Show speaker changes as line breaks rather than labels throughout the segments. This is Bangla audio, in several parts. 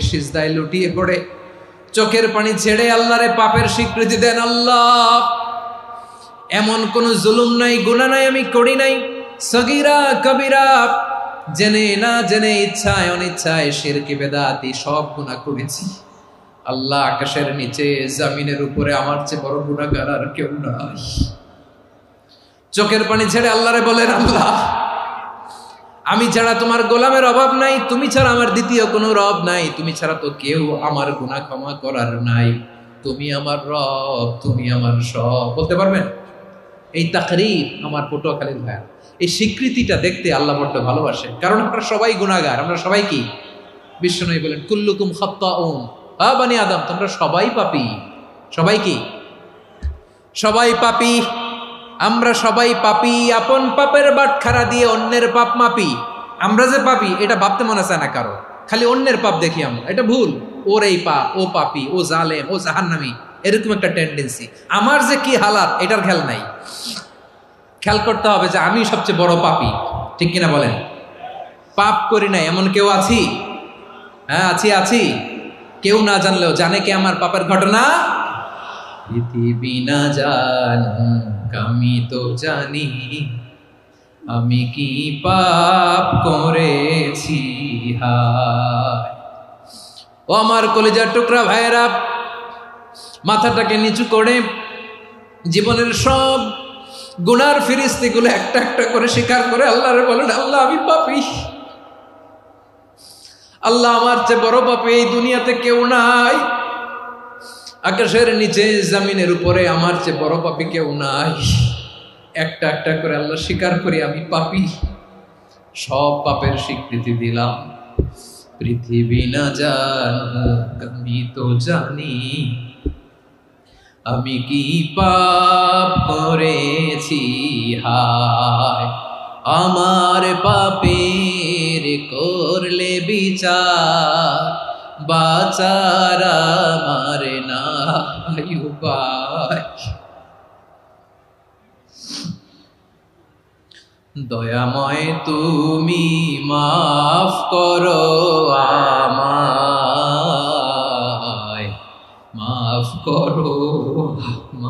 সিজদায় লুটিয়ে পড়ে চোখের পানি ছেড়ে আল্লাহরে পাপের স্বীকৃতি দেন। আল্লাহ, এমন কোন জুলুম নাই, গুনাহ নাই আমি করি নাই, সগীরা কবিরা, জেনে না জেনে, ইচ্ছায় অনিচ্ছায়, শিরকি বেদাতি সব গুনাহ করেছি। আল্লাহ, আকাশের নিচে জমিনের উপরে আমার চেয়ে বড় গুনাহগার আর কেউ নাই। চোখের পানি ছেড়ে আল্লাহরে বলেন, আল্লাহ, আমি ছাড়া তোমার গোলামের অভাব নাই, তুমি ছাড়া আমার দ্বিতীয় কোনো রব নাই, তুমি ছাড়া তো কেউ আমার গুনাহ ক্ষমা করার নাই, তুমি আমার রব, তুমি আমার সব। বলতে পারবেন? এই তাকরীর আমার পটুয়াখালীর ভাইয়া, এই স্বীকৃতিটা দেখতে আল্লাহ বড্ড ভালোবাসে, কারণ আমরা সবাই গুনাহগার। আমরা সবাই কি? বিশ্বনবী বলেন, কুল্লুকুম খাত্তাউন, বানি আদম, তোমরা সবাই পাপী। সবাই কি? সবাই পাপী। আমরা সবাই পাপী। আপন পাপের বাটখারা দিয়ে অন্যের পাপ মাপি। আমরা যে পাপী এটা ভাবতে মনে চায় না কারো, খালি অন্যের পাপ দেখি আমরা, এটা ভুল। ওর এই পাপ, ও পাপী, ও জালেম, ও জাহান্নামী, এরকম একটা টেন্ডেন্সি। আমার যে কি হালাত এটার খেয়াল নাই। খেয়াল করতে হবে যে আমি সবচেয়ে বড় পাপী, ঠিক কিনা বলেন? পাপ করি নাই এমন কেউ আছি? হ্যাঁ, আছি। কেউ না জানলেও জানে কে আমার পাপের ঘটনা? পৃথিবী না জানুক আমি তো জানি, আমি কি পাপ করেছি। হায় ও আমার কলিজার টুকরা ভাইয়েরা, মাথাটাকে নিচু করে জীবনের সব গুনার ফিরিস্তিগুলো একটা একটা করে স্বীকার করে আল্লাহরে বলেন, আল্লাহ, আমি পাপী। আল্লাহ, আমার চেয়ে বড় পাপী এই দুনিয়াতে কেউ নাই। আকাশের নিচে জমিনের উপরে আমার চেয়ে বড় পাপী কেউ নাই। একটা একটা করে আল্লাহ স্বীকার করি আমি পাপী। সব পাপের স্বীকৃতি দিলাম। পৃথিবী না জানুক আমি তো জানি, আমি কি পাপ করেছি। হায় আমার পাপের করলে বিচার, বাঁচার আমার নাই উপায়। দয়াময় তুমি মাফ করো আমায়, মাফ করো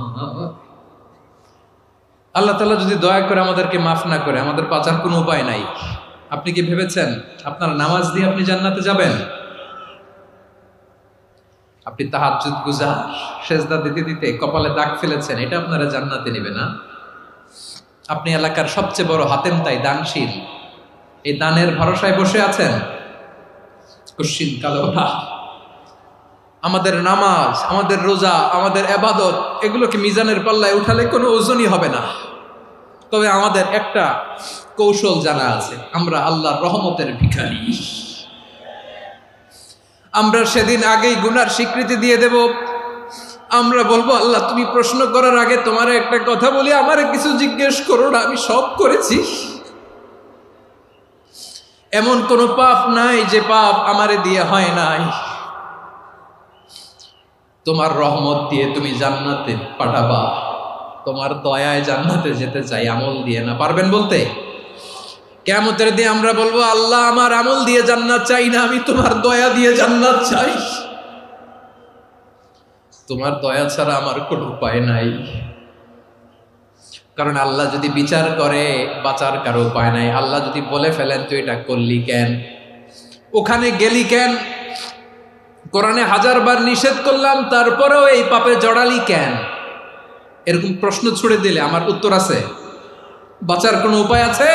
আমায়। আল্লাহ তাআলা যদি দয়া করে আমাদেরকে মাফ না করে, আমাদের বাঁচার কোনো উপায় নাই। আপনি কি ভেবেছেন আপনার নামাজ দিয়ে আপনি জান্নাতে যাবেন? আপনি তাহাজ্জুদ গুজার, সেজদা দিতে দিতে কপালে দাগ ফেলেছেন, এটা আপনারা জান্নাতে নেবে না। আপনি এলাকার সবচেয়ে বড় হাতেম তাই, দানশীল, এই দানের ভরসায় বসে আছেন, কুশ্চিন কালো না। আমাদের নামাজ, আমাদের রোজা, আমাদের ইবাদত, এগুলোকে মিজানের পাল্লায় উঠালে কোনো ওজনই হবে না। তবে আমাদের একটা কৌশল জানা আছে, আমরা আল্লাহর রহমতের ভিখারি। আমরা সেদিন আগেই গুনার স্বীকৃতি দিয়ে দেব। আমরা বলবো, আল্লাহ, তুমি প্রশ্ন করার আগে তোমার একটা কথা বলি, আমারে কিছু জিজ্ঞেস করো না, আমি সব করেছি। এমন কোন পাপ নাই যে পাপ আমারে দিয়ে হয় নাই। তোমার রহমত দিয়ে তুমি জান্নাতে পাঠাবা, তোমার দয়ায় জান্নাতে যেতে চাই, আমল দিয়ে না। পারবেন বলতে? কিয়ামতের দিন আমরা বলবো, আল্লাহ, আমার আমল দিয়ে জান্নাত চাই না, আমি তোমার দয়া দিয়ে জান্নাত চাই। তোমার দয়া ছাড়া আমার কোনো উপায় নাই। কারণ আল্লাহ যদি বিচার করে, বাঁচার কারো উপায় নাই। আল্লাহ যদি বলে ফেলেন, তুই এটা করলি কেন, ওখানে গেলি কেন, কোরআনে 1000 বার নিষেধ করলাম, তারপরেও এই পাপে জড়ালি কেন, এরকম প্রশ্ন ছুড়ে দিলে আমার উত্তর আছে? বাঁচার কোনো উপায় আছে?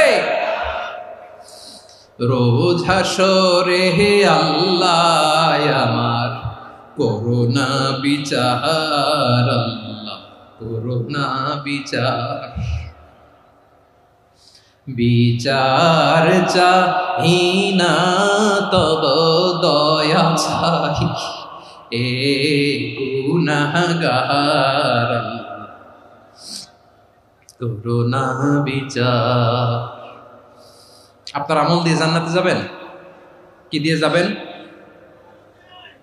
রোজ হাসরে হে আল্লাহ আমার করুণা বিচার, আল্লাহ করুণা বিচার। বিচার চাহি না তব দয়া চাই, এ গুনাহগার, আল্লাহ করুণা বিচার। আপনার আমল দিয়ে জান্নাতে যাবেন? কি দিয়ে যাবেন?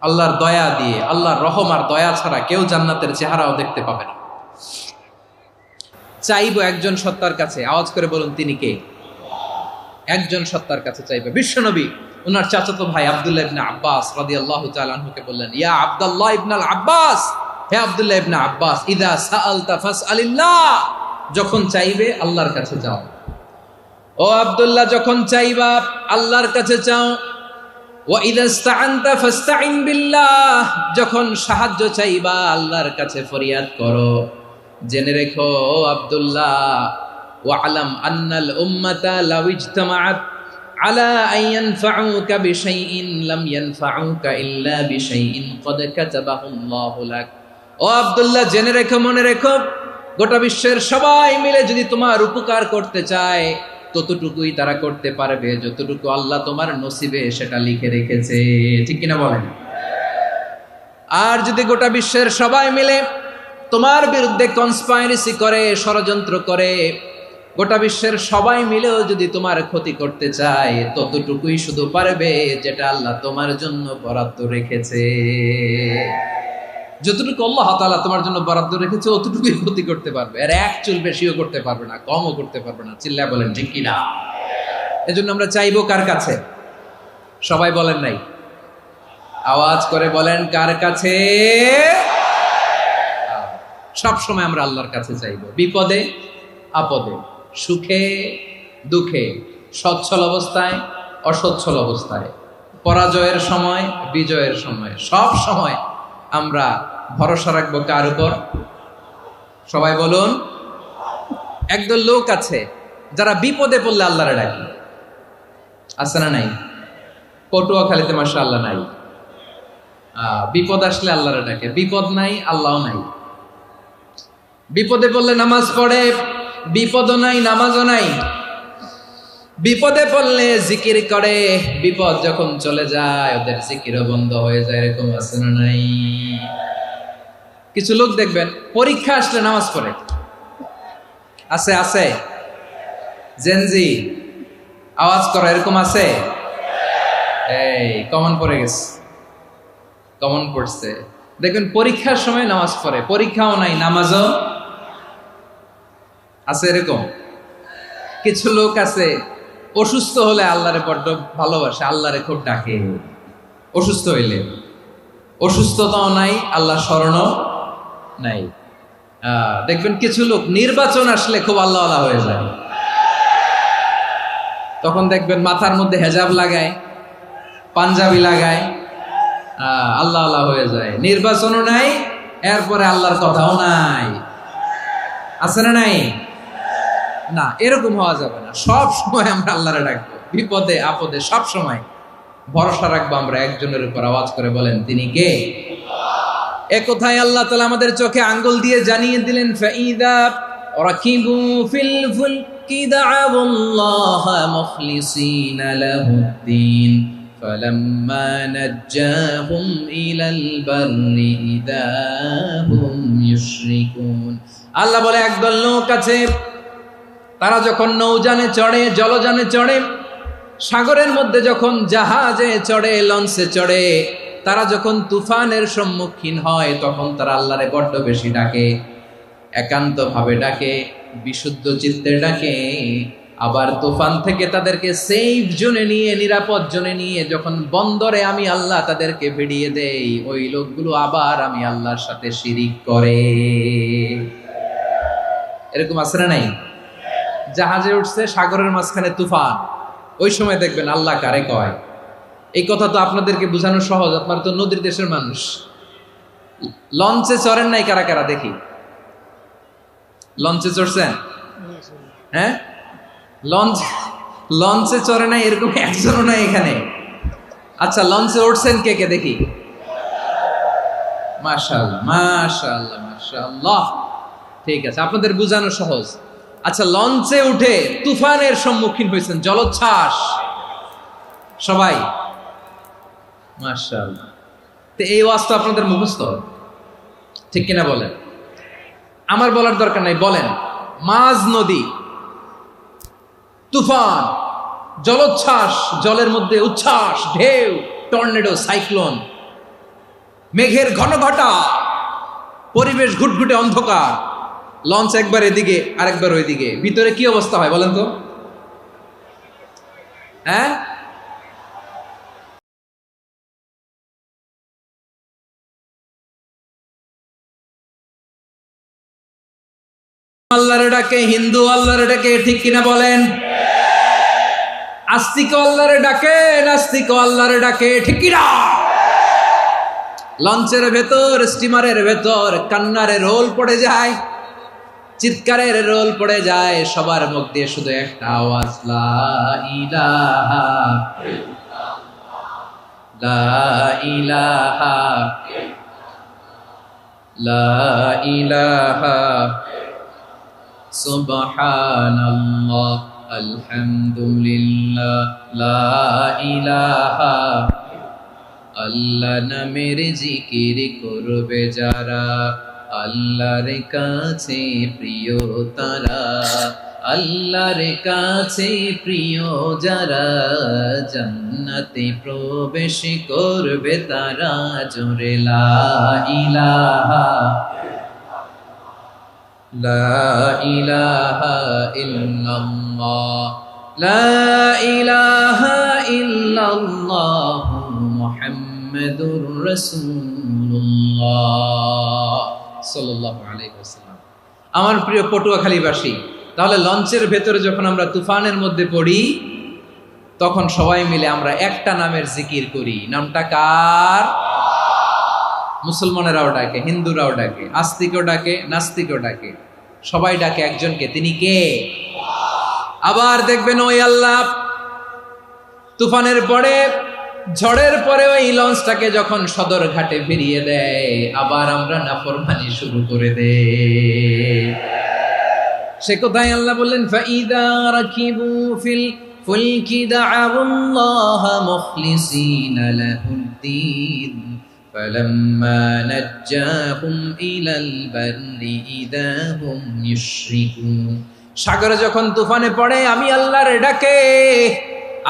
আল্লাহর দয়া দিয়ে। আল্লাহর রহম আর দয়া ছাড়া কেউ জান্নাতের চেহারাও দেখতে পাবে না। চাইবো একজন সত্তার কাছে, আওয়াজ করে বলুন, তিনি কে? একজন সত্তার কাছে চাইবে, বিশ্বনবী ওনার চাচাতো ভাই আব্দুল্লাহ ইবনে আব্বাস রাদিয়াল্লাহু তাআলা আনহুকে বললেন, ইয়া আব্দুল্লাহ ইবনে আব্বাস, হে আব্দুল্লাহ ইবনে আব্বাস, ইযা সাআলতা ফাসআলিল্লাহ, যখন চাইবে আল্লাহর কাছে যাও। ও আব্দুল্লাহ, যখন চাইবা আল্লাহর কাছে চাও। ওয়া ইযা ইসতাআনতা ফাসতাইন বিল্লাহ, যখন সাহায্য চাইবা আল্লাহর কাছে ফরিয়াদ করো। জেনে রেখো ও আব্দুল্লাহ, ওয়া'লাম আন্নাল উম্মাতা লাউ ইজতামাআত আলা আন ইয়ানফাউকা বিশাইইন লাম ইয়ানফাউকা ইল্লা বিশাইইন ক্বাদ কাতাবাহু আল্লাহু লাক। ও আব্দুল্লাহ, জেনে রেখো, মনে রেখো, গোটা বিশ্বের সবাই মিলে যদি তোমার উপকার করতে চায় ততটুকুই তারা করতে পারবে যতটুকু আল্লাহ তোমার নসিবে সেটা লিখে রেখেছে। ঠিক কিনা বলেন? আর যদি গোটা বিশ্বের সবাই মিলে তোমার বিরুদ্ধে কনস্পাইরেসি করে, ষড়যন্ত্র করে, গোটা বিশ্বের সবাই মিলেও যদি তোমার ক্ষতি করতে চায় ততটুকুই শুধু পারবে যেটা আল্লাহ তোমার জন্য বরাদ্দ রেখেছে। যতটুকু আল্লাহ তাআলা তোমার জন্য বরাদ্দ রেখেছে অতটুকুই ক্ষতি করতে পারবে, আর এক চুল বেশিও করতে পারবে না, কমও করতে পারবে না। চিল্লায় বলেন ঠিক কিনা? এজন্য আমরা চাইবো কার কাছে? সবাই বলেন নাই, আওয়াজ করে বলেন কার কাছে? সব সময় আমরা আল্লাহর কাছে চাইবো, বিপদে আপদে, সুখে দুঃখে, সচ্ছল অবস্থায় অসচ্ছল অবস্থায়, পরাজয়ের সময় বিজয়ের সময়, সব সময় আমরা ভরসা রাখবো কার উপর? সবাই বলুন। একদল লোক আছে যারা বিপদে পড়লে আল্লাহরে ডাকে, আছে না নাই? পটুয়াখালীতে মাশাআল্লাহ নাই। বিপদ আসলে আল্লাহরে ডাকে, বিপদ নাই আল্লাহও নাই। বিপদে পড়লে নামাজ পড়ে, বিপদও নাই নামাজও নাই। বিপদে পড়লে জিকির করে, বিপদ যখন চলে যায় ওদের জিকিরও বন্ধ হয়ে যায়। এরকম আছে না নাই? কিছু লোক দেখবেন পরীক্ষা আসলে নামাজ পড়ে, আছে আছে। জেনজি আওয়াজ করো, এরকম আছে? এই কমন পড়ে গেছে, কমন পড়ছে। দেখবেন পরীক্ষার সময় নামাজ পড়ে, পরীক্ষাও নাই নামাজও আছে। এরকম কিছু লোক আছে অসুস্থ হলে আল্লাহরে বড্ড ভালোবাসে, আল্লাহরে খুব ডাকে। অসুস্থ হইলে অসুস্থতাও নাই, আল্লাহ স্মরণও নাই। দেখবেন কিছু লোক নির্বাচন আসলে খুব আল্লাহওয়ালা হয়ে যায়, তখন দেখবেন মাথার মধ্যে হেজাব লাগায়, পাঞ্জাবি লাগায়, আল্লাহওয়ালা হয়ে যায়। নির্বাচনও নাই, এরপরে আল্লাহর কথাও নাই। আছে না নাই? না, এরকম হওয়া যাবে না। সব সময় আমরা আল্লাহরে ডাকবো, বিপদে আপদে সব সময় ভরসা রাখবো আমরা একজনের উপর। আওয়াজ করে বলেন তিনি কে? এ কথায় আল্লাহ তাআলা আমাদের চোখে আঙ্গুল দিয়ে জানিয়ে দিলেন, ফাইদা রাকিবু ফিল ফুলকি দা'আউল্লাহা মুখলিসিনা লাহুদ্দিন ফালাম্মা নাজ্জাহুম ইলাল বাররি ইযা হুম ইউশরিকুন। আল্লাহ বলে একদল লোক আছে, তারা যখন নৌযানে চড়ে, জলযানে চড়ে, সাগরের মধ্যে যখন জাহাজে চড়ে, লঞ্চে চড়ে, তারা যখন তুফানের সম্মুখীন হয় তখন তারা আল্লাহরে বড্ড বেশি ডাকে, একান্ত ভাবে ডাকে, বিশুদ্ধ চিত্তে ডাকে। আবার তুফান থেকে তাদেরকে সেফ জোনে নিয়ে, নিরাপদ জোনে নিয়ে যখন বন্দরে আমি আল্লাহ তাদেরকে ভিড়িয়ে দেই, ওই লোকগুলো আবার আমি আল্লাহর সাথে শিরিক করে। এরকম আছে না নাই? জাহাজে উঠছে, সাগরের মাঝখানে তুফান, ওই সময় দেখবেন আল্লাহ কারে কয়। এই কথা তো আপনাদেরকে বোঝানো সহজ, আপনারা তো নদীর দেশের মানুষ। লঞ্চে চড়েন নাই কারা কারা? দেখি, লঞ্চে চড়ছেন? হ্যাঁ, লঞ্চে চড়ে নাই এরকম একজনও নাই এখানে। আচ্ছা, লঞ্চে উঠছেন কে কে? দেখি। মাশাআল্লাহ মাশাআল্লাহ মাশাআল্লাহ, ঠিক আছে, আপনাদের বোঝানো সহজ। আচ্ছা, লঞ্চে উঠে তুফানের সম্মুখীন হয়েছেন, জলোচ্ছ্বাস, সবাই? মাশাআল্লাহ। তো এই ওয়াজ তো আপনাদের মুখস্থ, ঠিক কিনা বলেন? আমার বলার দরকার নাই, বলেন। মাঝ নদী, তুফান, জলোচ্ছ্বাস, জলের মধ্যে উচ্ছ্বাস, ঢেউ, টর্নেডো, সাইক্লোন, মেঘের ঘনঘটা, পরিবেশ ঘুটঘুটে অন্ধকার, লঞ্চ একবার এদিকে আরেকবার ওইদিকে, ভিতরে কি অবস্থা হয় বলেন তো? হ্যাঁ, ডাকে, হিন্দু আল্লাহর ডাকে, ঠিক কিনা বলেন? আস্তিক আল্লাহর ডাকে, নাস্তিক আল্লাহর ডাকে, ঠিক কিনা? লঞ্চের ভেতর, স্টিমারের ভেতর কান্নারে রোল পড়ে যায়, চিৎকারের রোল পড়ে যায়, সবার মুখ দিয়ে শুধু একটা আওয়াজ, লা ইলাহা লা ইলাহা লা ইলাহা সুবহানাল্লাহ আলহামদুলিল্লাহ লা ইলাহা। আল্লাহ নামের জিকির করবে যারা, আল্লাহর কাছে প্রিয় তারা, আল্লাহর কাছে প্রিয় যারা, জান্নাতে প্রবেশ করবে তারা, জোরে লা ইলাহা লা ইলাহা ইল্লাল্লাহ লা ইলাহা ইল্লাল্লাহ মুহাম্মাদুর রাসূলুল্লাহ সাল্লাল্লাহু আলাইহি ওয়াসাল্লাম। আমার প্রিয় পটুয়াখালীবাসী, তাহলে লঞ্চের ভেতরে যখন আমরা তুফানের মধ্যে পড়ি, তখন সবাই মিলে আমরা একটা নামের জিকির করি। নামটা কার? মুসলমানেরাও ডাকে, হিন্দুরাও ডাকে, আস্তিকও ডাকে, নাস্তিকও ডাকে, সবাই ডাকে একজনকে। তিনি কে? আবার দেখবেন ওই আল্লাহ তুফানের পরে, ঝড়ের পরে ওই লঞ্চটাকে যখন সদর ঘাটে ফিরিয়ে দেয়, আবার আমরা নাফরমানি শুরু করে দেই। সে কোথায়? আল্লাহ বললেন, ফাইদা রাকিবু ফিল ফুলকি দা'আল্লাহ মুখলিসিনা লাহুদ্দিন ফালাম্মা নাজ্জাহুম ইলাল বাররি ইযা হুম ইউশরিকুন। সাগরে যখন তুফানে পড়ে আমি আল্লাহর ডাকে,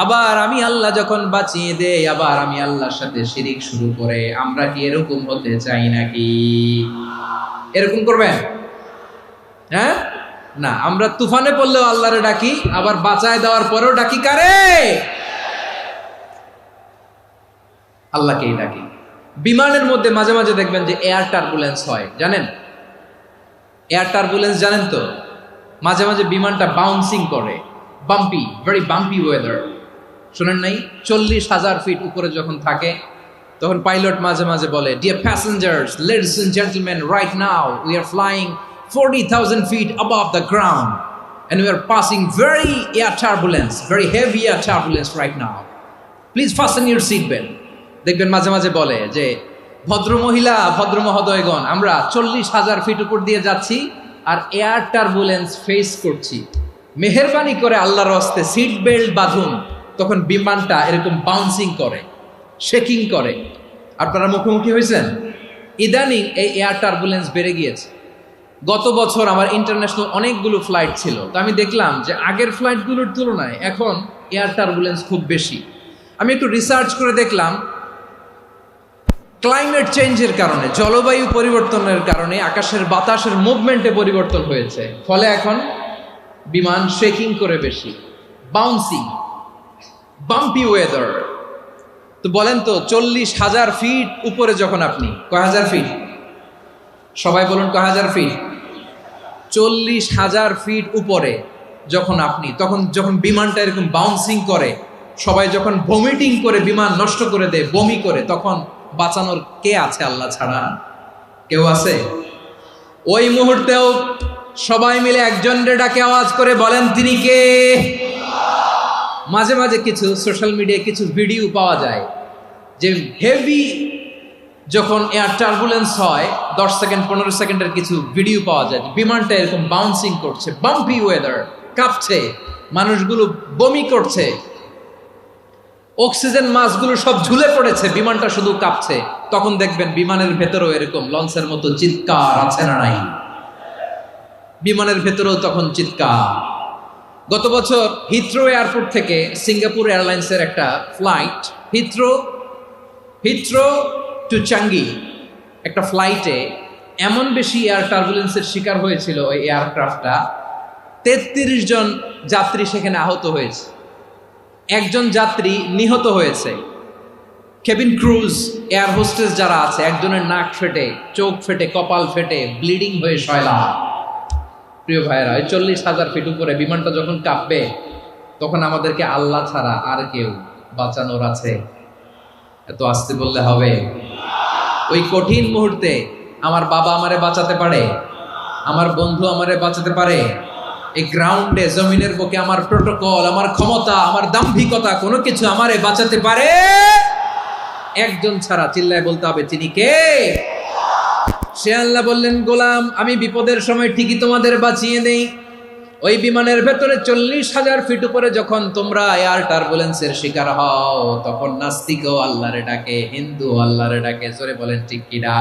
আবার আমি আল্লাহ যখন বাঁচিয়ে দেই, আবার আমি আল্লাহর সাথে শিরিক শুরু করে। আমরা কি এরকম হতে চাই নাকি? এরকম করবেন? হ্যাঁ না, আমরা তুফানে পড়লেও আল্লাহরে ডাকি, আবার বাঁচায় দেওয়ার পরেও ডাকি কারে? আল্লাহকেই ডাকি। বিমানের মধ্যে মাঝে মাঝে দেখবেন যে এয়ার টার্বুলেন্স হয়, জানেন? এয়ার টার্বুলেন্স জানেন তো? মাঝে মাঝে বিমানটা বাউন্সিং করে, বাম্পি, ভেরি বাম্পি ওয়েদার। শোনেন নাই? 40,000 ফিট উপরে যখন থাকে, তখন পাইলট মাঝে মাঝে বলে, dear passengers, ladies and gentleman, right now we are flying 40,000 feet above the ground and we are passing very air turbulence, very heavy air turbulence right now. Please fasten your seat belt. দেখবেন মাঝে মাঝে বলে যে, ভদ্র মহিলা, ভদ্র মহোদয়গণ, আমরা 40,000 ফিট উপর দিয়ে যাচ্ছি আর এয়ার টার্বুলেন্স ফেস করছি, মেহেরবানি করে আল্লাহর হস্তে সিট বেল্ট বাঁধুন। তখন বিমানটা এরকম বাউন্সিং করে, শেকিং করে। আপনারা মুখোমুখি হয়েছেন? ইদানিং এই এয়ার টার্বুলেন্স বেড়ে গিয়েছে। গত বছর আমার ইন্টারন্যাশনাল অনেকগুলো ফ্লাইট ছিল, তো আমি দেখলাম যে আগের ফ্লাইটগুলোর তুলনায় এখন এয়ার টার্বুলেন্স খুব বেশি। আমি একটু রিসার্চ করে দেখলাম, ক্লাইমেট চেঞ্জের কারণে, জলবায়ু পরিবর্তনের কারণে আকাশের বাতাসের মুভমেন্টে পরিবর্তন হয়েছে, ফলে এখন বিমান শেকিং করে বেশি, বাউন্সিং, বাম্পি ওয়েদার। তো বলেন তো, 40,000 ফিট উপরে যখন আপনি, কয় হাজার ফিট? সবাই বলুন কয় হাজার ফিট? 40,000 ফিট উপরে যখন আপনি, তখন যখন বিমানটা এরকম বাউন্সিং করে, সবাই যখন ভমিটিং করে বিমান নষ্ট করে দেয়, বমি করে, তখন বাঁচানোর কে আছে আল্লাহ ছাড়া? কেউ আছে? ওই মুহূর্তেও সবাই মিলে একজনের ডাকে আওয়াজ করে বলেন, তিনি কে? মাঝে মাঝে কিছু সোশ্যাল মিডিয়ায় কিছু ভিডিও পাওয়া যায় যে হেভি যখন এয়ার টার্বুলেন্স হয়, 10 সেকেন্ড 15 সেকেন্ডের কিছু ভিডিও পাওয়া যায়, বিমানটা এরকম বাউন্সিং করছে, বাম্পি ওয়েদার, কাঁপছে, মানুষগুলো বমি করছে, অক্সিজেন মাসগুলো সব ঝুলে পড়েছে, বিমানটা শুধু কাঁপছে। তখন দেখবেন বিমানের ভেতরেও এরকম লঞ্চের মতো চিৎকার আছে না নাই? বিমানের ভেতরেও তখন চিৎকার। গত বছর হিথ্রো এয়ারপোর্ট থেকে সিঙ্গাপুর এয়ারলাইন্সের একটা ফ্লাইট, হিথ্রো টু চাঙ্গি, একটা ফ্লাইটে এমন বেশি এয়ার টার্বুলেন্সের শিকার হয়েছিল ওই এয়ারক্রাফটটা, 33 জন যাত্রী সেখানে আহত হয়েছে, একজন যাত্রী নিহত হয়েছে। কেবিন ক্রুজ, এয়ার হোস্টেস যারা আছে, একজনের নাক ফেটে, চোখ ফেটে, কপাল ফেটে, ব্লিডিং হয়ে শয়লা। প্রিয় ভাইরা, ওই 40,000 ফিট উপরে বিমানটা যখন কাঁপবে, তখন আমাদেরকে আল্লাহ ছাড়া আর কেউ বাঁচানোর আছে? এত আস্তে বললে হবে? ওই কঠিন মুহূর্তে আমার বাবা আমারে বাঁচাতে পারে, আমার বন্ধু আমারে বাঁচাতে পারে? এই গ্রাউন্ডে, জমিনের বুকে আমার প্রোটোকল, আমার ক্ষমতা, আমার দাম্ভিকতা কোনো কিছু আমারে বাঁচাতে পারে? একজন ছাড়া, চিল্লায় বলতে হবে, তিনি কে? সে আল্লাহ বললেন, গোলাম আমি বিপদের সময় ঠিকই তোমাদের বাঁচিয়ে দেই। ওই বিমানের ভেতরে 40,000 ফিট উপরে যখন তোমরা এয়ার টার্বুলেন্সের শিকার হও, তখন নাস্তিকও আল্লাহরে ডাকে, হিন্দু আল্লাহরে ডাকে। জোরে বলেন ঠিক কিনা?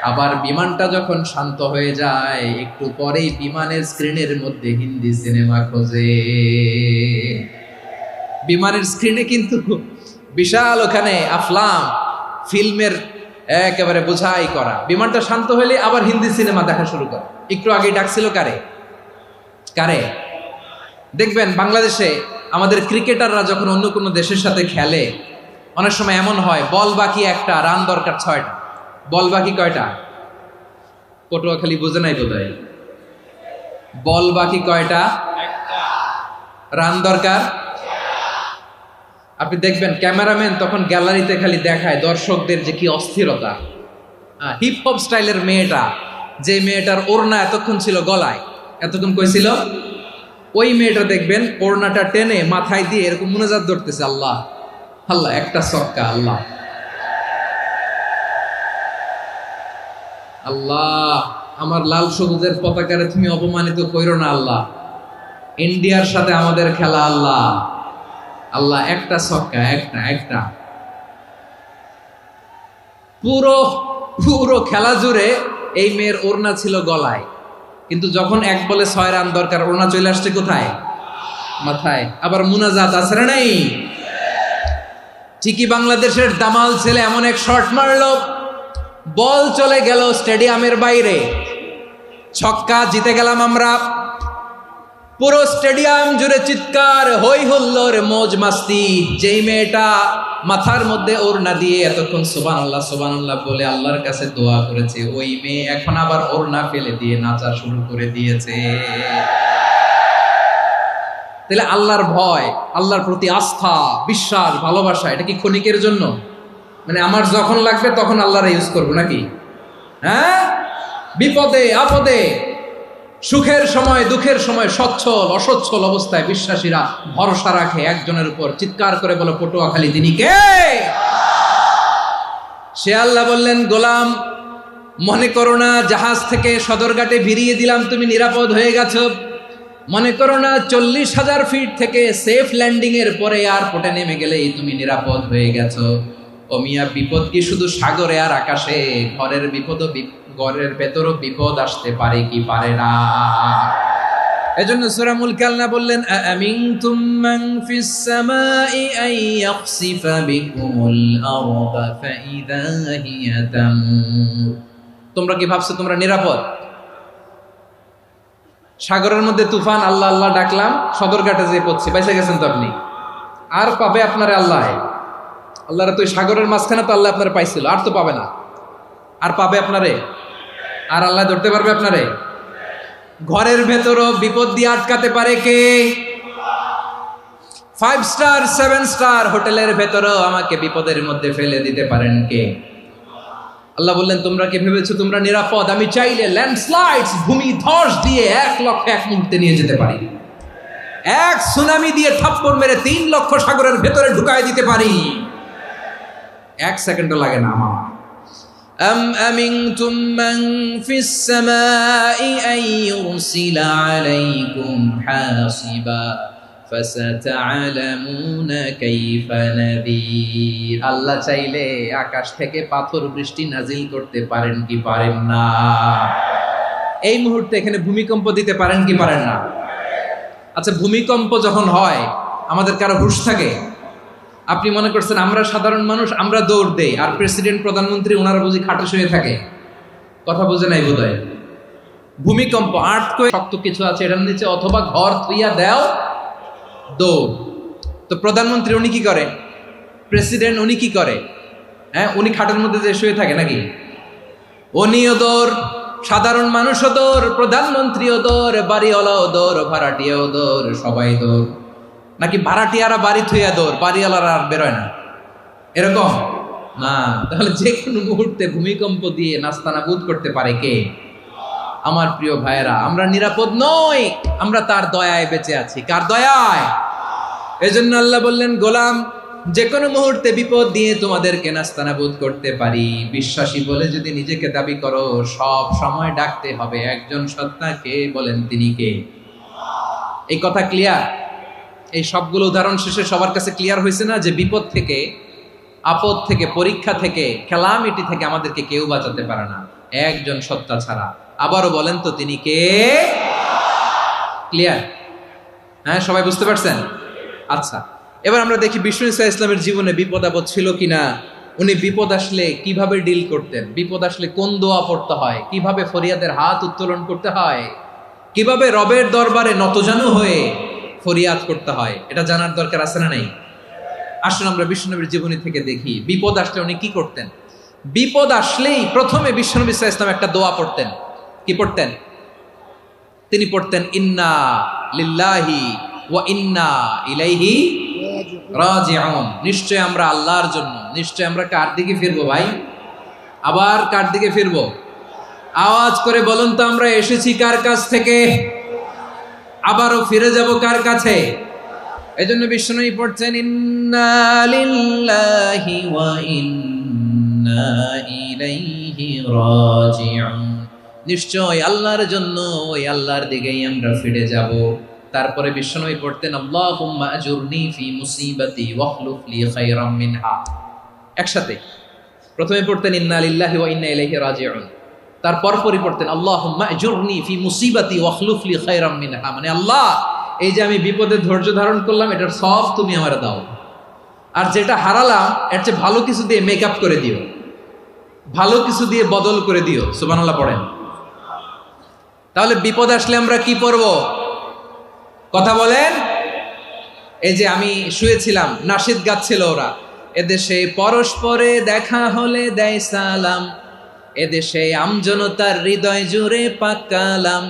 আবার বিমানটা যখন শান্ত হয়ে যায়, একটু পরেই বিমানের স্ক্রিনের মধ্যে হিন্দি সিনেমা খোঁজে। বিমানের স্ক্রিনে কিন্তু বিশাল ওখানে আফলাম ফিল্মের একেবারে বোঝাই করা। বিমানটা শান্ত হলে আবার হিন্দি সিনেমা দেখা শুরু করে। একটু আগে ডাকছিল কারে? কারে? দেখবেন বাংলাদেশে আমাদের ক্রিকেটাররা যখন অন্য কোনো দেশের সাথে খেলে, অনেক সময় এমন হয়, বল বাকি একটা, রান দরকার 6টা। বল বাকি কয়টা? পটুয়াখালী বোঝে নাই বোধহয়। বল বাকি কয়টা? রান দরকার। আপনি দেখবেন ক্যামেরাম্যান তখন গ্যালারিতে খালি দেখায় দর্শকদের যে কি অস্থিরতা। হিপ হপ স্টাইলের মেয়েটা, যে মেয়েটার ওড়না এতক্ষণ ছিল গলায়, এতক্ষণ কইছিল, ওই মেয়েটা দেখবেন ওড়নাটা টেনে মাথায় দিয়ে এরকম মুনাজাত ধরতেছে, আল্লাহ আল্লাহ, একটা সক্কা, আল্লাহ আল্লাহ, আমার লাল সবুজের পতাকারে তুমি অপমানিত কইরো না আল্লাহ, ইন্ডিয়ার সাথে আমাদের খেলা, আল্লাহ আল্লাহ, একটা সক্কা, একটা। পুরো পুরো খেলা জুড়ে এই মেয়ের ওড়না ছিল গলায়, কিন্তু যখন 1 বলে 6 রান দরকার, ওড়না চলে আসছে কোথায়? মাথায়। আবার মুনাজাত আছে না নাই? ঠিকই বাংলাদেশের দামাল ছেলে এমন এক শট মারলো, বল চলে গেল স্টেডিয়ামের বাইরে, ছক্কা, জিতে গেলাম আমরা। পুরো স্টেডিয়াম জুড়ে চিৎকার, হই হুল্লোড়, মৌজ মাস্তি। যেই মেয়েটা মাথার মধ্যে ওড়না দিয়ে এতক্ষণ সুবহানাল্লাহ সুবহানাল্লাহ বলে আল্লাহর কাছে দোয়া করেছে, ওই মেয়ে এখন আবার ওড়না ফেলে দিয়ে নাচা শুরু করে দিয়েছে। তাহলে আল্লাহর ভয়, আল্লাহর প্রতি আস্থা, বিশ্বাস, ভালোবাসা, এটা কি ক্ষণিকের জন্য? মানে আমার যখন লাগবে তখন আল্লাহর ইউজ করবো নাকি? হ্যাঁ, বিপদে আপদে, সুখের সময় দুঃখের সময়, সচ্ছল অসচ্ছল অবস্থায় বিশ্বাসীরা ভরসা রাখে একজনের উপর। চিৎকার করে বলো, পটুয়াখালী তিনি কে? সে আল্লাহ বললেন, গোলাম মনে করো না জাহাজ থেকে সদরঘাটে ভিড়িয়ে দিলাম, তুমি নিরাপদ হয়ে গেছো। মনে করো না 40,000 ফিট থেকে সেফ ল্যান্ডিং এর পরে এয়ারপোর্টে নেমে গেলেই তুমি নিরাপদ হয়ে গেছো। ও মিয়া, বিপদ কি শুধু সাগরে আর আকাশে? ঘরের বিপদও, ঘরের ভেতরও বিপদ আসতে পারে কি পারে না? এজন্য সূরা মুলক আল্লাহ বললেন, আমিনতুম মান ফিস সামাই আন ইয়াখসিফা বিকুমুল আরদা ফাইদা হিয়া তামুর। তোমরা কি ভাবছো তোমরা নিরাপদ? সাগরের মধ্যে তুফান, আল্লাহ আল্লাহ ডাকলাম, সদরঘাটে যেয়ে পড়ছে, বেঁচে গেছেন তো আপনি। আর পাবে আপনারে আল্লাহ? আল্লাহর তো সাগরের মাঝখানে তো আল্লাহ আপনারে পাইছিল, আর তো পাবে না। আর পাবে আপনারে? আর আল্লাহ ধরতে পারবে আপনারে? ঘরের ভেতরও বিপদ দিয়ে আটকাতে পারে কে? 5 স্টার 7 স্টার হোটেলের ভেতরও আমাকে বিপদের মধ্যে ফেলে দিতে পারেন কে? আল্লাহ বললেন, তোমরা কি ভেবেছো তোমরা নিরাপদ? আমি চাইলে ল্যান্ডস্লাইডস, ভূমি ধস দিয়ে 1 লক্ষ 1 মুহূর্তে নিয়ে যেতে পারি। 1 সুনামি দিয়ে থাপ্পড় মেরে 3 লক্ষ সাগরের ভেতরে ঢুকায় দিতে পারি। 1 সেকেন্ডও লাগে না আমার। أم أمنتم من في السماء أن يرسل عليكم حاصبا فستعلمون كيف نذير। আল্লাহ চাইলে আকাশ থেকে পাথর বৃষ্টি নাজিল করতে পারেন কি পারেন না? এই মুহূর্তে এখানে ভূমিকম্প দিতে পারেন কি পারেন না? আচ্ছা, ভূমিকম্প যখন হয় আমাদের কারো হুঁশ থাকে? আপনি মনে করছেন আমরা সাধারণ মানুষ, আমরা দৌড় দেই, আর প্রেসিডেন্ট প্রধানমন্ত্রী ওনারা বুঝি খাটে শুয়ে থাকে? কথা বুঝে নাই বোধহয়। ভূমিকম্প, আর্থকোয়েক, শক্ত কিছু আছে এটার নিচে, অথবা ঘর থুইয়া দেও, দৌড়। তো প্রধানমন্ত্রী উনি কি করে? প্রেসিডেন্ট উনি কি করে? হ্যাঁ, উনি খাটের মধ্যে যে শুয়ে থাকে নাকি? উনিও দৌড়। সাধারণ মানুষও দৌড়, প্রধানমন্ত্রীও দৌড়, বাড়িওয়ালাও দৌড়, ভাড়াটিয়াও দৌড়, সবাই দৌড়। নাকি ভাড়াটিয়ারা বাড়ি থুইয়া দৌড়, বাড়িওয়ালারা আর বেরোয় না, এরকম না। তাহলে যে কোনো মুহূর্তে ভূমিকম্প দিয়ে নাস্তানাবুদ করতে পারে কে? আমার প্রিয় ভাইয়েরা, আমরা নিরাপদ নই, আমরা তার দয়ায় বেঁচে আছি। কার দয়ায়? এজন্য আল্লাহ বললেন, গোলাম, যে কোনো মুহূর্তে বিপদ দিয়ে তোমাদেরকে নাস্তানাবুদ করতে পারি। বিশ্বাসী বলে যদি নিজেকে দাবি করো, সব সময় ডাকতে হবে একজন সত্তাকে। বলেন তিনি কে? এই কথা ক্লিয়ার? এই সবগুলো উদাহরণ শেষে সবার কাছে ক্লিয়ার হয়েছে না যে বিপদ থেকে, আপদ থেকে, পরীক্ষা থেকে, ক্যালামিটি থেকে আমাদেরকে কেউ বাঁচাতে পারে না একজন সত্তা ছাড়া। আবারও বলেন তো তিনি কে? ক্লিয়ার? হ্যাঁ, সবাই বুঝতে পারছেন? আচ্ছা, এবার আমরা দেখি বিষ্ণু ইসা ইসলামের জীবনে বিপদ আপদ ছিল কিনা। উনি বিপদ আসলে কিভাবে ডিল করতেন, বিপদ আসলে কোন দোয়া পড়তে হয়, কিভাবে ফরিয়াদের হাত উত্তোলন করতে হয়, কিভাবে রবের দরবারে নতজানু হয়ে ফরিয়াদ করতে হয়, এটা জানার দরকার আছে না নাই? আসুন আমরা বিষ্ণুনবীর জীবনী থেকে দেখি বিপদ আসলে উনি কি করতেন। বিপদ আসলেই প্রথমে বিষ্ণুনবী সাল্লাল্লাহু আলাইহি ওয়াসাল্লাম একটা দোয়া পড়তেন। কি পড়তেন? তিনি পড়তেন, ইন্না লিল্লাহি ওয়া ইন্না ইলাইহি রাজিউন। নিশ্চয় আমরা আল্লাহর জন্য, নিশ্চয় আমরা কার দিকে ফিরবো ভাই? আবার কার দিকে ফিরবো? আওয়াজ করে বলুন তো, আমরা এসেছি কার কাছ থেকে, আবারও ফিরে যাব কার কাছে? এজন্য বিষ্ণুই পড়ছেন, ইন্না লিল্লাহি ওয়া ইন্না ইলাইহি রাজিউন। নিশ্চয় আল্লাহর জন্য, ওই আল্লাহর দিকেই আমরা ফিরে যাব। তারপরে বিষ্ণুই পড়তেন, আল্লাহুম্মা আজুরনি ফি মুসিবাতি ওয়াখলুফ লি খায়রাম মিনহা। একসাথে প্রথমে পড়তেন ইন্না লিল্লাহি ওয়া ইন্না ইলাইহি রাজিউন, তারপর পড়তেন আল্লাহুম্মা আজুরনি ফি মুসিবাতি ওয়াখলুফ লি খায়রাম মিনহা। মানে আল্লাহ, এই যে আমি বিপদে ধৈর্য ধারণ করলাম, এটার সব তুমি আমার দাও, আর যেটা হারালাম এর চেয়ে ভালো কিছু দিয়ে মেকআপ করে দিও, ভালো কিছু দিয়ে বদল করে দিও। সুবহানাল্লাহ পড়েন। তাহলে বিপদ আসলে আমরা কি পড়ব? কথা বলেন। এই যে আমি শুয়েছিলাম, নাশিদ গাচ্ছিল ওরা, এদেশে পরস্পরে দেখা হলে দেয় সালাম, এদেশে আমজনতার হৃদয় জুড়ে পাকালাম,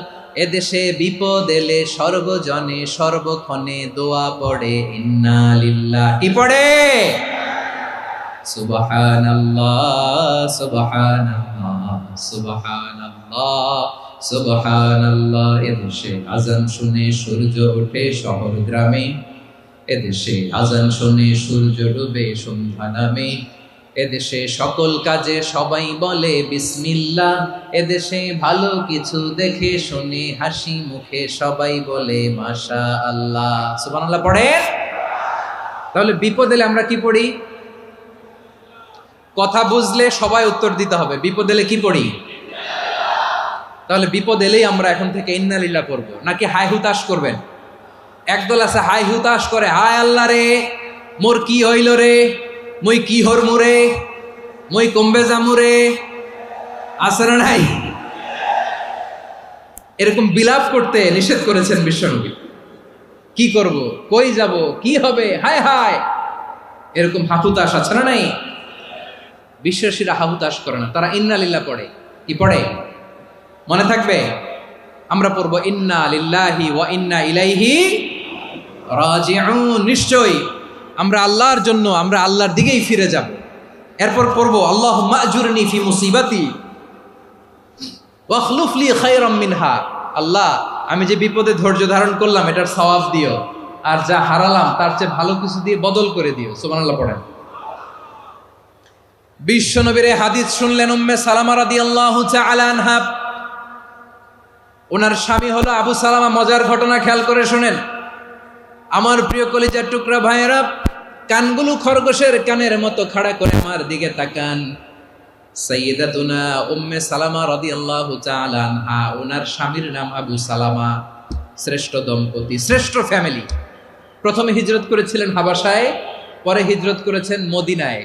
এদেশে বিপদ এলে সর্বজনে সর্বক্ষণে দোয়া পড়ে ইন্না লিল্লাহ। কি পড়ে? সুবহানাল্লাহ সুবহানাল্লাহ সুবহানাল্লাহ সুবহানাল্লাহ। এদেশে আজান শুনে সূর্য ওঠে শহর গ্রামে, এদেশে আজান শুনে সূর্য ডুবে সন্ধ্যা নামে, এদেশে সকল কাজে সবাই বলে বিসমিল্লাহ, এদেশে ভালো কিছু দেখে শুনে হাসি মুখে সবাই বলে মাশাআল্লাহ। সুবহানাল্লাহ পড়েন। তাহলে বিপদ এলে আমরা কি পড়ি? কথা বুঝলে সবাই উত্তর দিতে হবে, বিপদ এলে কি পড়ি? তাহলে বিপদ এলেই আমরা এখন থেকে ইন্না লিল্লাহ করবো, নাকি হাই হুতাশ করবেন? একদল আছে হাই হুতাশ করে, হায় আল্লাহ রে, মোর কি হইল রে, মই কি হরমু রে, মই কমবে জামু রে, আছে না নাই? এরকম বিলাপ করতে নিষেধ করেছেন বিশ্বনবী। কি করব, কই যাব, কি হবে, হায় হায়, এরকম হাহুতাশ আছে না নাই? বিশ্বাসীরা হাহুতাশ করে না, তারা ইন্না লিল্লাহ পড়ে। কি পড়ে? মনে থাকবে? আমরা পড়বো ইন্না লিল্লাহি ওয়া ইন্না ইলাইহি রাজিউন। নিশ্চয়ই আমরা আল্লাহর জন্য, আমরা আল্লাহর দিকেই ফিরে যাব। এরপর পড়বো আল্লাহুম্মা আজুরনি ফি মুসিবাতি ওয়াখলুফ লি খায়রাম মিনহা। আল্লাহ, আমি যে বিপদে ধৈর্য ধারণ করলাম এটার সওয়াব দিও, আর যা হারালাম তার চেয়ে ভালো কিছু দিয়ে বদল করে দিও। সুবহানাল্লাহ পড়েন। বিশ্বনবীর হাদিস শুনলেন উম্মে সালামা রাদিয়াল্লাহু তাআলা আনহা। ওনার স্বামী হলো আবু সালামা। মজার ঘটনা খেয়াল করে শুনেন আমার প্রিয় কলিজার টুকরা ভাইয়েরা। কানগুলো খরগোশের কানের মতো খাড়া করে আমার দিকে তাকান। সাইয়্যিদাতুনা উম্মে সালামা রাদিয়াল্লাহু তাআলা আনহা, ওনার স্বামীর নাম আবু সালামা। শ্রেষ্ঠ দম্পতি, শ্রেষ্ঠ ফ্যামিলি। প্রথমে হিজরত করেছিলেন হাবাসায়, পরে হিজরত করেছেন মদিনায়।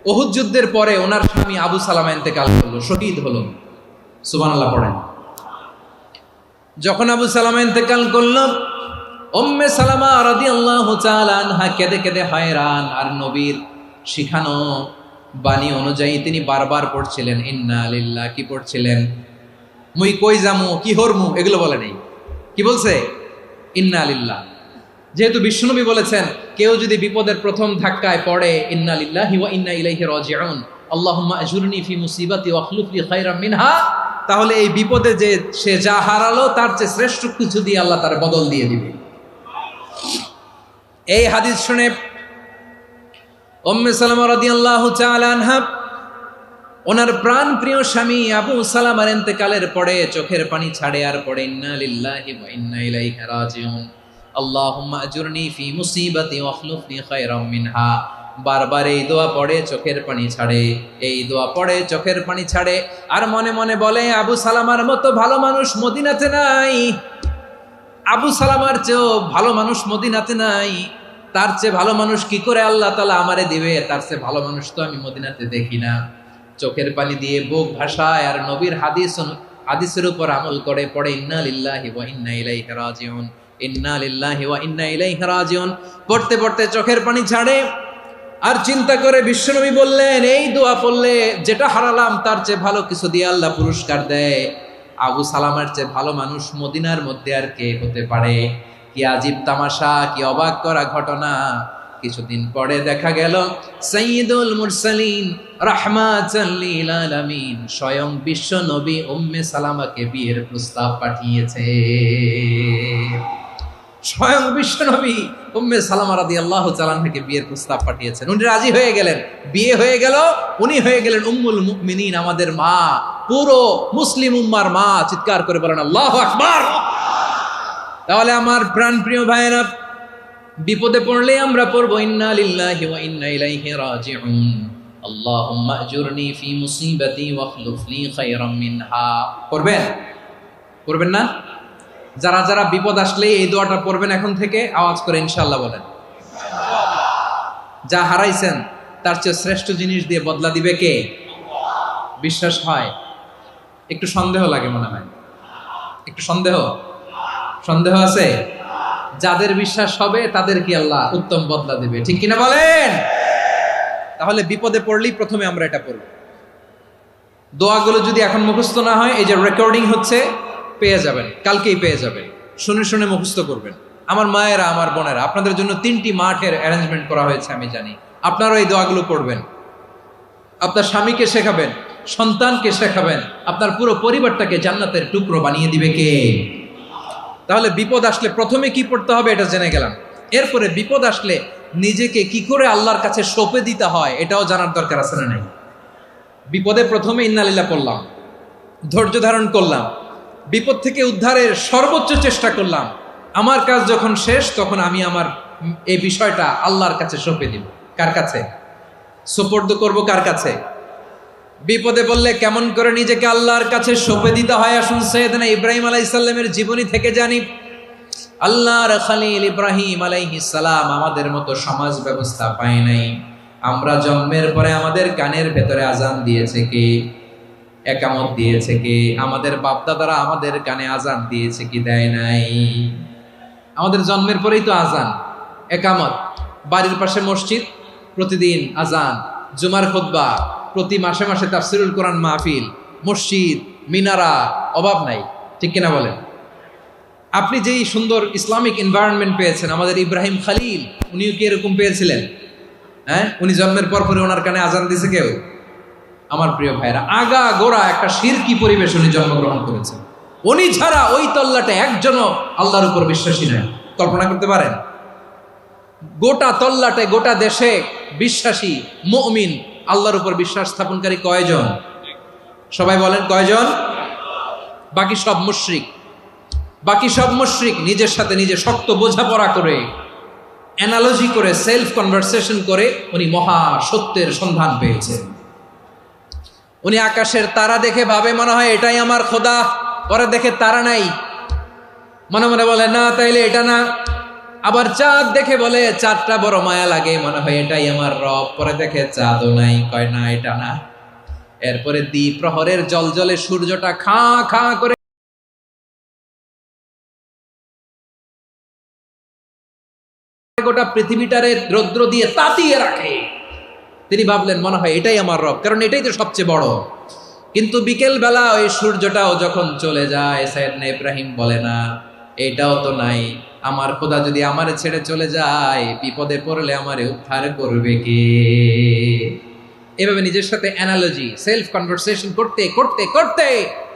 উহুদ যুদ্ধের পরে ওনার স্বামী আবু সালামা ইন্তেকাল করলো, শহীদ হলো। সুবহানাল্লাহ পড়েন। যখন আবু সালামা ইন্তেকাল করলো, উম্মে সালামা রাদিয়াল্লাহু তাআলা আনহা কেঁদে কেঁদে হয়রান। আর নবীর শিখানো বাণী অনুযায়ী তিনি বারবার পড়ছিলেন ইন্না লিল্লাহ। কি পড়ছিলেন? মুই কই যামু, কি হরমু, এগুলো বলে নেই। কি বলছে? ইন্না লিল্লাহ। যেহেতু বিশ্বনবী বলেছেন কেউ যদি বিপদের প্রথম ধাক্কায় পড়ে ইন্না লিল্লাহি ওয়া ইন্না ইলাইহি রাজিউন, আল্লাহুম্মা আজুরনি ফি মুসিবাতি ওয়া আখলুফ লি খায়রাম মিনহা, তাহলে এই বিপদে যে সে যা হারালো তার চেয়ে শ্রেষ্ঠ কিছু দিয়ে আল্লাহ তার বদল দিয়ে দিবে। এই হাদিস শুনে উম্মে সালামা রাদিয়াল্লাহু তাআলা আনহা ওনার প্রাণ প্রিয় স্বামী আবু সালামার ইন্তেকালের পরে চোখের পানি ছাড়ে আর পড়ে ইন্না লিল্লাহি ওয়া ইন্না ইলাইহি রাজিউন, আল্লাহুম্মা আজুরনি ফি মুসিবাতি ওয়া আখলুফনি খায়রাম মিনহা। বারবার এই দোয়া পড়ে চোখের পানি ছাড়ে, এই দোয়া পড়ে চোখের পানি ছাড়ে, আর মনে মনে বলে আবু সালামার মতো ভালো মানুষ মদিনাতে নাই, আবু সালামার চেয়েও ভালো মানুষ মদিনাতে নাই, তার চেয়ে ভালো মানুষ কি করে আল্লাহ তাআলা আমারে দিবে, তার চেয়ে ভালো মানুষ তো আমি মদিনাতে দেখি না। চোখের পানি দিয়ে বুক ভাসায় আর নবীর হাদিসের উপর আমল করে পড়ে ইন্না লিল্লাহি ওয়া ইন্না ইলাইহি রাজিউন, ইন্না লিল্লাহি ওয়া ইন্না ইলাইহি রাজিউন। পড়তে পড়তে চোখের পানি ছাড়ে আর চিন্তা করে বিশ্বনবী বললেন এই দোয়া পড়লে যেটা হারালাম তার চেয়ে ভালো কিছু দিয়ে আল্লাহ পুরস্কার দেয়। আবু সালামার চেয়ে ভালো মানুষ মদিনার মধ্যে আর কে হতে পারে? কি আজীব তামাশা, কি অবাক করা ঘটনা। কিছুদিন পরে দেখা গেল সাইয়্যিদুল মুরসালিন রাহমাতাল লিল আলামিন স্বয়ং বিশ্ব নবী উম্মে সালামাকে বিয়ের প্রস্তাব পাঠিয়েছে। স্বয়ং বিশ্ব নবী উম্মে সালামা রাদিয়াল্লাহু তাআলা আনহাকে বিয়ের প্রস্তাব পাঠিয়েছেন। উনি রাজি হয়ে গেলেন, বিয়ে হয়ে গেল, উনি হয়ে গেলেন উম্মুল মুমিনিন, আমাদের মা, পুরো মুসলিম উম্মার মা। চিৎকার করে বলেন আল্লাহু আকবার। তাহলে আমার প্রাণপ্রিয় ভাইয়েরা, বিপদে পড়লে আমরা পড়বো ইন্না লিল্লাহি ওয়া ইন্না ইলাইহি রাজিউন, আল্লাহুম্মা আজুরনি ফি মুসিবাতি ওয়া আখলুফ লি খায়রাম মিনহা। পড়বেন? পড়বেন না? যারা যারা বিপদ আসলে এই দোয়াটা পড়বেন এখন থেকে আওয়াজ করে ইনশাআল্লাহ বলেন। যা হারাইছেন তার চেয়ে শ্রেষ্ঠ জিনিস দিয়ে বদলা দিবে কে? বিশ্বাস হয়? একটু সন্দেহ লাগে মনে হয়, একটু সন্দেহ আছে? যাদের বিশ্বাস হবে তাদের কি আল্লাহ উত্তম বদলা দিবে, ঠিক কিনা বলেন? তাহলে বিপদে পড়লেই প্রথমে আমরা এটা পড়ব। দোয়াগুলো যদি এখন মুখস্থ না হয়, এই যে রেকর্ডিং হচ্ছে, পেয়ে যাবেন, কালকেই পেয়ে যাবেন। শুনে শুনে মুখস্থ করবেন। আমার মায়েরা, আমার বোনেরা, আপনাদের জন্য 3টি মাঠের অ্যারেঞ্জমেন্ট করা হয়েছে, আমি জানি। আপনারাও এই দোয়াগুলো পড়বেন, আপনার স্বামীকে শেখাবেন, সন্তানকে শেখাবেন, আপনার পুরো পরিবারটাকে জান্নাতের টুকরো বানিয়ে দিবে কে? তাহলে বিপদ আসলে প্রথমে কি পড়তে হবে এটা জেনে গেলাম। এরপরে বিপদ আসলে নিজেকে কি করে আল্লাহর কাছে সঁপে দিতে হয় এটাও জানার দরকার আছে না নাই? বিপদে প্রথমে ইন্না লিল্লাহ পড়লাম, ধৈর্য ধারণ করলাম, বিপদ থেকে উদ্ধারের সর্বোচ্চ চেষ্টা করলাম। আমার কাজ যখন শেষ তখন আমি আমার এই বিষয়টা আল্লাহর কাছে সঁপে দিব। কার কাছে সুপর্দ করব? কার কাছে? বিপদে বললে কেমন করে নিজেকে আল্লাহর কাছে সঁপে দিতে হয় আসুন সাইয়েদনা ইব্রাহিম আলাইহিস সালামের জীবনী থেকে জানি। আল্লাহর খলিল ইব্রাহিম আলাইহিস সালাম আমাদের মতো সমাজ ব্যবস্থা পায় নাই। আমরা জন্মের পরে আমাদের কানের ভেতরে আজান দিয়েছে কে? একামত দিয়েছে কে? আমাদের বাপদাদারা আমাদের কানে আজান দিয়েছে কি? দেয় নাই। আমাদের জন্মের পরেই তো আজান, একামত, বাড়ির পাশে মসজিদ, প্রতিদিন আজান, জুমার খুতবা, প্রতি মাসে মাসে তাফসিরুল কোরআন মাহফিল, মসজিদ, মিনারা, অভাব নাই, ঠিক কিনা বলেন? আপনি যেই সুন্দর ইসলামিক এনভায়রনমেন্ট পেয়েছেন, আমাদের ইব্রাহিম খলিল উনিও কি এরকম পেয়েছিলেন? হ্যাঁ, উনি জন্মের পর পরে ওনার কানে আজান দিয়েছে কেউ? আমার প্রিয় ভাইরা, আগা গোড়া একটা শিরকি পরিবেশ উনি জন্মগ্রহণ করেছেন। উনি ছাড়া ওই তল্লাটে একজনও আল্লাহর উপর বিশ্বাসী নয়। কল্পনা করতে পারেন? গোটা তল্লাটে, গোটা দেশে বিশ্বাসী মুমিন, আল্লাহর উপর বিশ্বাস স্থাপনকারী কয়জন? সবাই বলেন কয়জন? বাকি সব মুশরিক। বাকি সব মুশরিক নিজের সাথে নিজে শক্ত বোঝাপড়া করে, অ্যানালজি করে, সেলফ কনভারসেশন করে উনি মহা সত্যের সন্ধান পেয়েছেন। উনি আকাশের তারা দেখে ভাবে মনে হয় এটাই আমার খোদা, পরে দেখে তারা নাই, মনে মনে বলে না তাইলে এটা না। আবার চাঁদ দেখে বলে চাঁদটা বড় মায়া লাগে, মনে হয় এটাই আমার রব, পরে দেখে চাঁদও নাই, কয় না এটা না। এরপরে দ্বীপ প্রহরের জলজলে সূর্যটা খাঁ খাঁ করে গোটা পৃথিবীটারে রৌদ্র দিয়ে তাতিয়ে রাখে। তিনি ভাবলেন মনে হয় এটাই আমার রব, কারণ এটাই তো সবচেয়ে বড়। কিন্তু বিকেল বেলা ওই সূর্যটাও যখন চলে যায়, সাইয়েদনা ইব্রাহিম বলে না এটাও তো নাই, আমার খোদা যদি আমারে ছেড়ে চলে যায়, বিপদে পড়লে আমারে উদ্ধার করবে কে? এভাবে নিজের সাথে অ্যানালজি, সেলফ কনভারসেশন করতে করতে করতে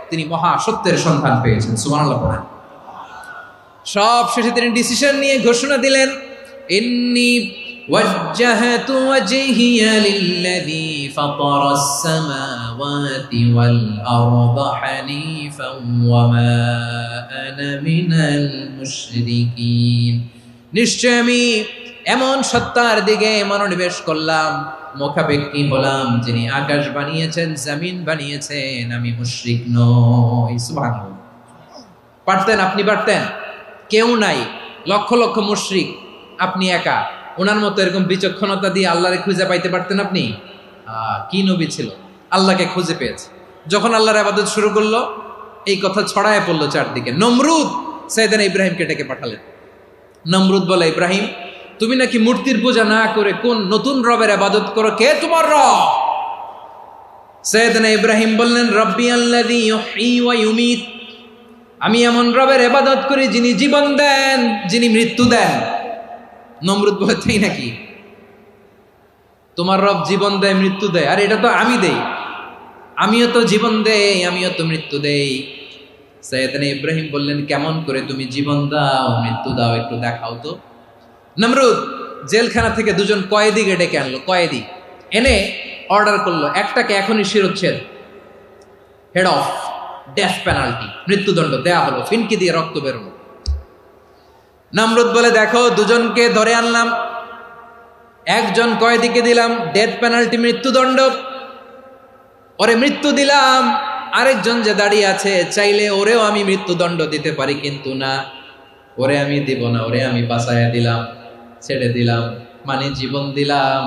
তিনি মহা সত্যের সন্ধান পেয়েছেন। সুবহানাল্লাহ পড়েন। সব শেষে তিনি ডিসিশন নিয়ে ঘোষণা দিলেন, ইন্নী ওয়াজ্জাহাতু ওয়াজহিয়া লিল্লাযী ফাতারাস সামাওয়াতি ওয়াল আরদা হানিফান ওয়া মা আনা মিনাল মুশরিকিন। নিশ্চয় আমি এমন সত্তার দিকে মনোনিবেশ করলাম, মুখাপেক্ষী হলাম, যিনি আকাশ বানিয়েছেন, জমিন বানিয়েছেন, আমি মুশরিক নই। সুবহানাল্লাহ। পারতেন? আপনি পারতেন? কেউ নাই, লক্ষ লক্ষ মুশরিক, আপনি একা। ওনার মতো এরকম বিচক্ষণতা দিয়ে আল্লাহরে খুঁজে পাইতে পারতেন আপনি? কি নবী ছিল, আল্লাহকে খুঁজে পেয়েছে। যখন আল্লাহর ইবাদত শুরু করলো, এই কথা ছড়ায় পড়লো চারদিকে। নমরুদ সাইয়েদনা ইব্রাহিমকে ডেকে পাঠালেন। নমরুদ বলে, ইব্রাহিম তুমি নাকি মূর্তির পূজা না করে কোন নতুন রবের ইবাদত করো, কে তোমার রব? সাইয়েদনা ইব্রাহিম বললেন, রব্বি আল্লাযী ইউহয়ী ওয়া ইউমীত, আমি এমন রবের ইবাদত করি যিনি জীবন দেন, যিনি মৃত্যু দেন। নমরুদ বলে, তাই নাকি? তোমার রব জীবন দেয়, মৃত্যু দেয়, আর এটা তো আমি দেই, আমিও তো জীবন দেই, আমিও তো মৃত্যু দেই। সাইয়েদনা ইব্রাহিম বললেন, কেমন করে তুমি জীবন দাও, মৃত্যু দাও, একটু দেখাও তো। নমরুদ জেলখানা থেকে দুজন কয়েদিকে ডেকে আনলো, কয়েদি এনে অর্ডার করলো, একটাকে এখনই শিরোচ্ছেদ, হেড অফ, ডেথ পেনাল্টি, মৃত্যুদণ্ড দেয়া হলো, ফিনকি দিয়ে রক্ত বেরোনো। নমরুদ বলে, দেখো দুজনকে ধরে আনলাম, একজন কয়েদিকে দিলাম ডেথ পেনাল্টি, মৃত্যুদণ্ড, ওরে মৃত্যু দিলাম। আরেকজন যে দাঁড়িয়ে আছে, চাইলে ওরেও আমি মৃত্যুদণ্ড দিতে পারি, কিন্তু না, ওরে আমি দিব না, ওরে আমি বাঁচাইয়া দিলাম, ছেড়ে দিলাম, মানে জীবন দিলাম।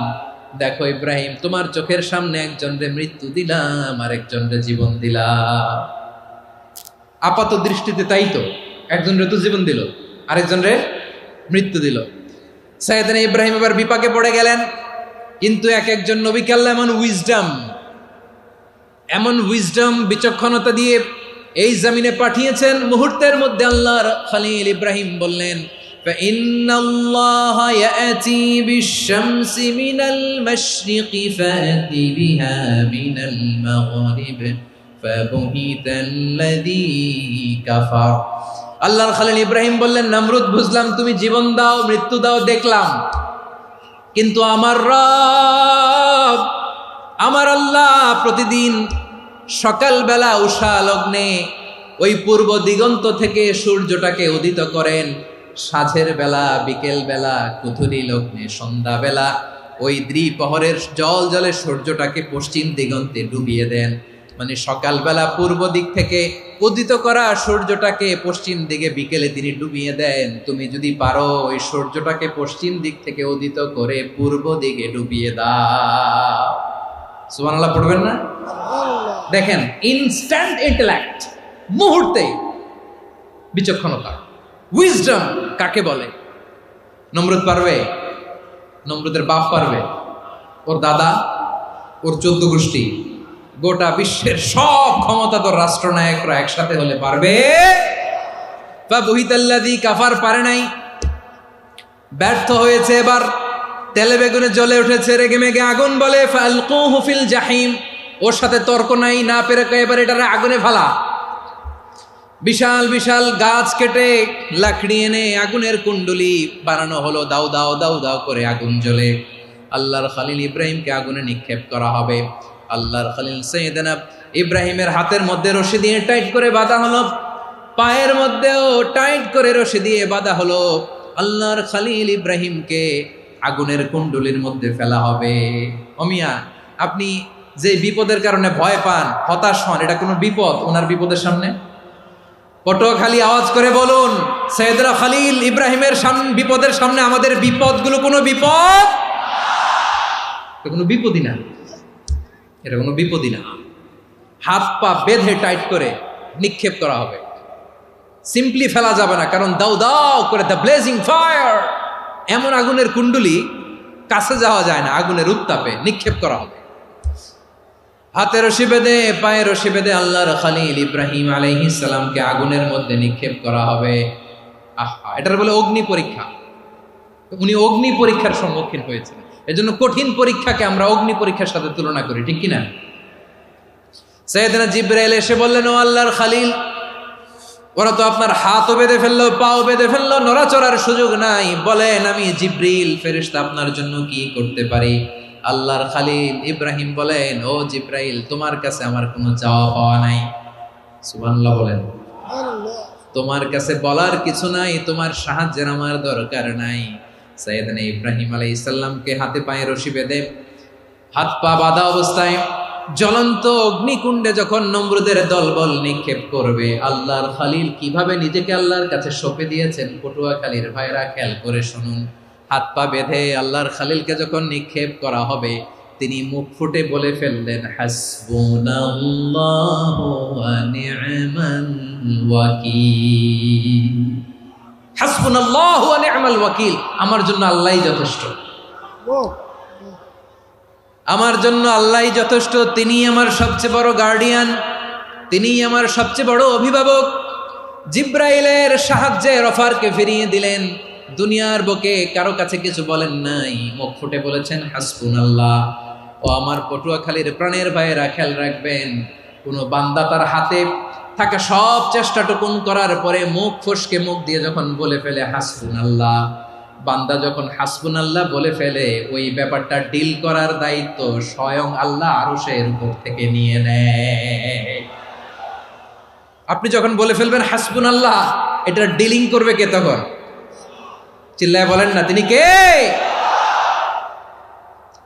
দেখো ইব্রাহিম, তোমার চোখের সামনে একজনরে মৃত্যু দিলাম, আরেকজনরে জীবন দিলাম। আপাত দৃষ্টিতে তাই তো, একজনরে তো জীবন দিল, আরেকজনরে মৃত্যু দিল। সাইয়েদনা ইব্রাহিম এবার বিপাকে পড়ে গেলেন। কিন্তু এক একজন নবীকে আল্লাহ এমন উইজডম বিচক্ষণতা দিয়ে এই জমিনে পাঠিয়েছেন, মুহূর্তের মধ্যে আল্লাহর খলিল ইব্রাহিম বললেন, ফাইন্নাল্লাহা ইয়াতি বিশ-শামসি মিনাল মাশরিকি ফাতি বিহা মিনাল মাগরিব ফাবুহিতাল্লাযী কাফার। আল্লাহর খলিল ইব্রাহিম বললেন, নমরুদ বুঝলাম তুমি জীবন দাও, মৃত্যু দাও, দেখলাম, কিন্তু আমার রব, আমার আল্লাহ প্রতিদিন সকালবেলা উষা লগ্নে ওই পূর্ব দিগন্ত থেকে সূর্যটাকে উদিত করেন, সাঁঝের বেলা, বিকেল বেলা, কুথুরি লগ্নে, সন্ধ্যাবেলা ওই দ্বিপ্রহরের জল জলে সূর্যটাকে পশ্চিম দিগন্তে ডুবিয়ে দেন। মানে সকালবেলা পূর্ব দিক থেকে উদিত করা সূর্যটাকে পশ্চিম দিকে বিকেলে তিনি ডুবিয়ে দেন। তুমি যদি পারো ওই সূর্যটাকে পশ্চিম দিক থেকে উদিত করে পূর্ব দিকে ডুবিয়ে দাও। সুবহানাল্লাহ পড়বেন না? দেখেন, ইনস্ট্যান্ট ইন্টেলেক্ট, মুহূর্তে বিচক্ষণতা, উইজডম কাকে বলে? নমরুদ পারবে? নমরুদের বাপ পারবে? ওর দাদা, ওর 14 গোষ্ঠী, গোটা বিশ্বের সব ক্ষমতাধর রাষ্ট্রনায়করা একসাথে হলে পারবে? ফাবুহিতাল্লাযী কাফার পারে নাই, ব্যর্থ হয়েছে। এবার তেলে বেগুনে জ্বলে উঠেছে, রেগে মেগে আগুন বলে, ফালকুহু ফিল জাহিম, ওর সাথে তর্ক নাই, না পেরে এবার এটারে আগুনে ফেলা। বিশাল বিশাল গাছ কেটে লাকড়ি এনে আগুনের কুণ্ডলি বানানো হলো, দাও দাও দাও দাও করে আগুন জ্বলে। আল্লাহর খলিল ইব্রাহিমকে আগুনে নিক্ষেপ করা হবে। আল্লাহর খলিল সাইয়েদনা ইব্রাহিমের হাতের মধ্যে রশি দিয়ে টাইট করে বাঁধা হলো, পায়ের মধ্যেও টাইট করে রশি দিয়ে বাঁধা হলো। আল্লাহর খলিল ইব্রাহিমকে আগুনের কুণ্ডলির মধ্যে ফেলা হবে। অমিয়া, আপনি যে বিপদের কারণে ভয় পান, হতাশ হন, এটা কোনো বিপদ ওনার বিপদের সামনে? পটুয়াখালী আওয়াজ করে বলুন, সাইয়েদনা খলিল ইব্রাহিমের বিপদের সামনে আমাদের বিপদগুলো কোনো বিপদ? এটা কোনো বিপদই না, এটা কোনো বিপদই না। হাত পা বেঁধে টাইট করে নিক্ষেপ করা হবে, সিম্পলি ফেলা যাবে না, কারণ দাও দাও করে দ্য ব্লেজিং ফায়ার, এমন আগুনের কুণ্ডলি, কাছে যাওয়া যায় না, আগুনের উত্তাপে নিক্ষেপ করা হবে। হাতে রশি বেঁধে পায়ে রশি বেঁধে আল্লাহর খলিল ইব্রাহিম আলাইহিস সালামকে আগুনের মধ্যে নিক্ষেপ করা হবে। আহা, এটার বলে অগ্নি পরীক্ষা। উনি অগ্নি পরীক্ষার সম্মুখীন হয়েছেন। এজন্য কঠিন পরীক্ষাকে আমরা অগ্নি পরীক্ষার সাথে তুলনা করি, ঠিক কিনা? সাইয়েদনা জিবরাইল এসে বললেন, ও আল্লাহর খলিল, ওরা তো আপনার হাতও বেঁধে ফেললো, পাও বেঁধে ফেললো, নড়াচড়ার সুযোগ নাই, বলেন আমি জিবরিল ফেরেশতা আপনার জন্য কি করতে পারি? আল্লাহর খলিল ইব্রাহিম বলেন, ও জিবরাইল, তোমার কাছে আমার কোনো চাওয়া পাওয়া নাই। সুবহানাল্লাহ বলেন। তোমার কাছে বলার কিছু নাই, তোমার সাহায্যের আমার দরকার নাই। সাইয়েদনা ইব্রাহিম আলাইহিস সালামকে হাতে পায়ে রশি বেঁধে হাত পা বাঁধা অবস্থায় জ্বলন্ত অগ্নিকুণ্ডে যখন নমরুদের দলবল নিক্ষেপ করবে, আল্লাহর খলিল কিভাবে নিজেকে আল্লাহর কাছে সঁপে দিয়েছেন, পটুয়াখালীর ভাইরা খেয়াল করে শুনুন। হাত পা বেঁধে আল্লাহর খলিলকে যখন নিক্ষেপ করা হবে, তিনি মুখ ফুটে বলে ফেললেন, হাসবুনাল্লাহু ওয়া নি'মাল ওয়াকিল। হাসবুনাল্লাহু ওয়া নি'মাল ওয়াকিল, আমার জন্য আল্লাহই যথেষ্ট, আমার জন্য আল্লাহই যথেষ্ট। তিনি আমার সবচেয়ে বড় গার্ডিয়ান, তিনি আমার সবচেয়ে বড় অভিভাবক। জিব্রাইলের সাহায্যে অফারকে ফিরিয়ে দিলেন। দুনিয়ার বুকে কারো কাছে কিছু বলেন নাই, মুখ ফুটে বলেছেন হাসবুনাল্লাহ। ও আমার পটুয়াখালীর প্রাণের ভাইয়েরা, খেয়াল রাখবেন, কোনো বান্দা তার হাতে থাকা সব চেষ্টাটুকুন করার পরে মুখ ফসকে মুখ দিয়ে যখন বলে ফেলে হাসবুনাল্লাহ, বান্দা যখন হাসবুনাল্লাহ বলে ফেলে, ওই ব্যাপারটা ডিল করার দায়িত্ব স্বয়ং আল্লাহ আরশের উপর থেকে নিয়ে নেয়। আপনি যখন বলে ফেলবেন হাসবুনাল্লাহ, এটা ডিলিং করবে কে তখন? চিল্লায় বলেন না, তিনি কে?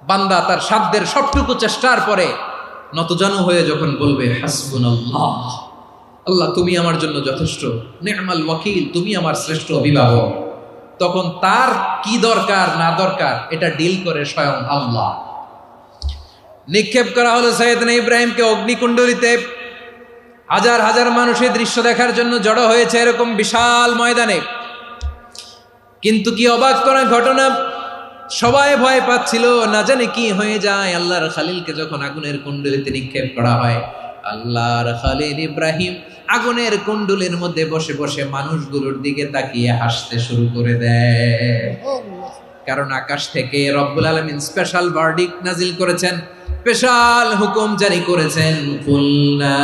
বান্দা তার সাধ্যের সবটুকু চেষ্টার পরে নতজানু হয়ে যখন বলবে হাসবুনাল্লাহ, আল্লাহ তুমি আমার জন্য যথেষ্ট, নি'মাল ওয়াকিল, তুমি আমার শ্রেষ্ঠ অভিভাবক, তখন তার কি দরকার না দরকার এটা ডিল করে স্বয়ং আল্লাহ। নিক্ষেপ করা হলো সাইয়েদনা ইব্রাহিমকে অগ্নিকুণ্ডলিতে। হাজার হাজার মানুষের দৃশ্য দেখার জন্য জড়ো হয়েছে এরকম বিশাল ময়দানে। কিন্তু কি অবাক করা ঘটনা, সবাই ভয় পাচ্ছিল, না জানে কি হয়ে যায়। আল্লাহর খলিলকে যখন আগুনের কুণ্ডলিতে নিক্ষেপ করা হয়, আল্লাহর খলিল ইব্রাহিম আগুনের কুণ্ডলের মধ্যে বসে বসে মানুষগুলোর দিকে তাকিয়ে হাসতে শুরু করে দেয়। কারণ আকাশ থেকে রব্বুল আলামিন স্পেশাল ভার্ডিক্ট নাজিল করেছেন, স্পেশাল হুকুম জারি করেছেন, কুল্লা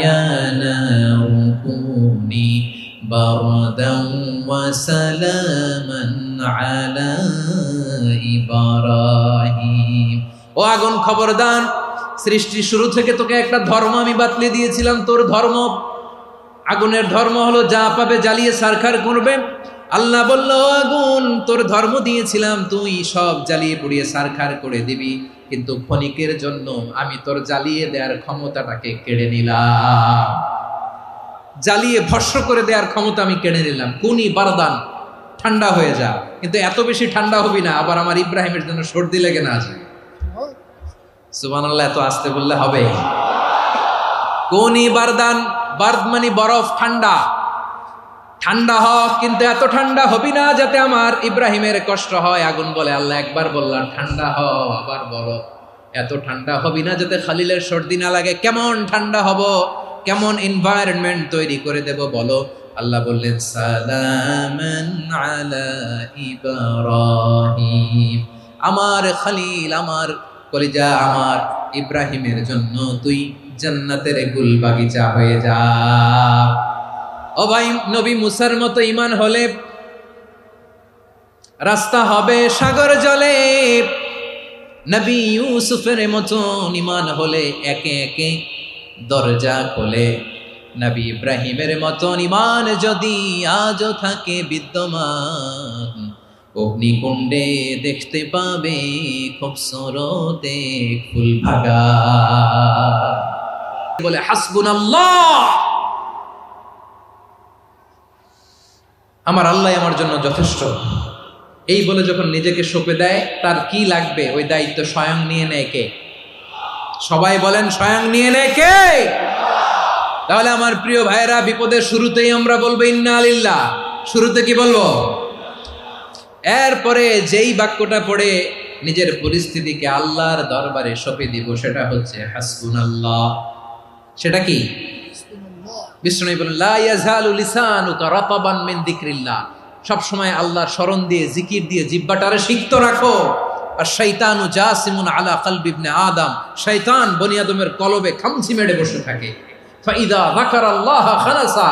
ইয়া নারু কুনি বারদান ওয়া সালামান আলা ইব্রাহিম। ও আগুন, খবরদার, সৃষ্টির শুরু থেকে তোকে একটা ধর্ম আমি বাতলে দিয়েছিলাম, তোর ধর্ম, আগুনের ধর্ম হলো যা পাবে জ্বালিয়ে সারখার করবে। আল্লাহ বলল, আগুন, তোর ধর্ম দিয়েছিলাম, তুই সব জ্বালিয়ে পুড়িয়ে সারখার করে দিবি, কিন্তু ক্ষণিকের জন্য আমি তোর জ্বালিয়ে দেওয়ার ক্ষমতাটাকে কেড়ে নিলাম, জ্বালিয়ে ভস্ম করে দেওয়ার ক্ষমতা আমি কেড়ে নিলাম। কুনি বারদান, ঠান্ডা হয়ে যা, কিন্তু এত বেশি ঠান্ডা হবি না আবার আমার ইব্রাহিমের জন্য সর্দি লেগে না যায়। সুবহানাল্লাহ, এত আসতে বললে হবে? কুনি বারদান, বার্দ মানে বরফ, ঠান্ডা, ঠান্ডা হ, কিন্তু এত ঠান্ডা হবি না যাতে আমার ইব্রাহিমের কষ্ট হয়। আগুন বলে, আল্লাহ একবার বললাম ঠান্ডা হ, আবার বলো এত ঠান্ডা হবি না যাতে খলিলের সর্দি না লাগে। কেমন ঠান্ডা হব, কেমন এনভায়রনমেন্ট তৈরি করে দেব বলো? আল্লাহ বললেন, সালামান আলা ইব্রাহিম, আমার খলিল, আমার কলিজা, আমার ইব্রাহিমের জন্য তুই জান্নাতের গুল বাগিচা হয়ে যা। ও ভাই, নবী মুসার মতো ঈমান হলে রাস্তা হবে সাগর জলে, নবী ইউসুফের মতো ঈমান হলে একে একে দরজা খোলে। নবী ইব্রাহিমের মতো ঈমান যদি আজও থাকে বিদ্যমান, অগ্নিকুণ্ডে দেখতে পাবে খুবসুরত এক ফুল ভাগা। বলে হাসবুনাল্লাহ, আমার আল্লাহ আমার জন্য যথেষ্ট। এই বলে যখন নিজেকে সঁপে দেয়, তার কি লাগবে ওই দায়িত্ব স্বয়ং নিয়ে নেয় কে? সবাই বলেন, স্বয়ং নিয়ে নেয় কে? তাহলে আমার প্রিয় ভাইয়েরা, বিপদের শুরুতেই আমরা বলবো ইন্না লিল্লাহ। শুরুতে কি বলবো? এরপরে যেই বাক্যটা পড়ে নিজের পরিস্থিতিকে আল্লাহর দরবারে সঁপে দিব, সেটা হচ্ছে হাসবুনাল্লাহ। সেটা কি? বিষ্ণু বলেন লা ইয়াজালু লিসানুকা রাতাবান মিন যিকরিল্লাহ, সব সময় আল্লাহর স্মরণ দিয়ে জিকির দিয়ে জিহ্বাটারে সিক্ত রাখো। আর শয়তানু জাসিমুন আলা কলবি ইবনে আদম, শয়তান বনি আদমের কলবে খামচি মেরে বসে থাকে। ফাইদা যাকারাল্লাহ খানাসা,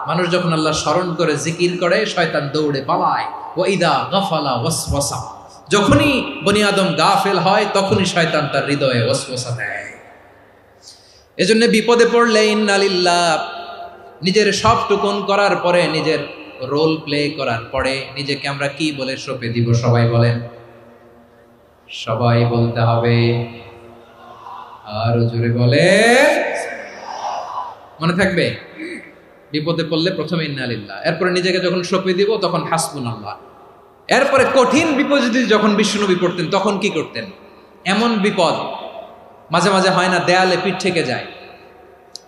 মানুষ যখন আল্লাহ স্মরণ করে জিকির করে শয়তান দৌড়ে পালায়। ওয়া ইদা গাফালা ওয়াসওয়াসা, যখনই বনি আদম গাফেল হয় তখনই শয়তান তার হৃদয়ে ওয়াসওয়াসা দেয়। এজন্য বিপদে পড়লে ইন্নালিল্লাহ, নিজের সব টুকুন করার পরে, নিজের রোল প্লে করার পরে নিজেকে আমরা কি বলে সঁপে দিব? সবাই বলেন, সবাই বলতে হবে, আরো জোরে বলে, মনে থাকবে। বিপদে পড়লে প্রথমে ইন্নালিল্লাহ, এরপরে নিজেকে যখন সঁপে দিব তখন হাসবুনাল্লাহ। এরপরে কঠিন বিপদ যদি যখন বিশ্বনবী পড়তেন তখন কি করতেন? এমন বিপদ মাঝে মাঝে হয় না, দেয়ালে পিঠ থেকে যায়,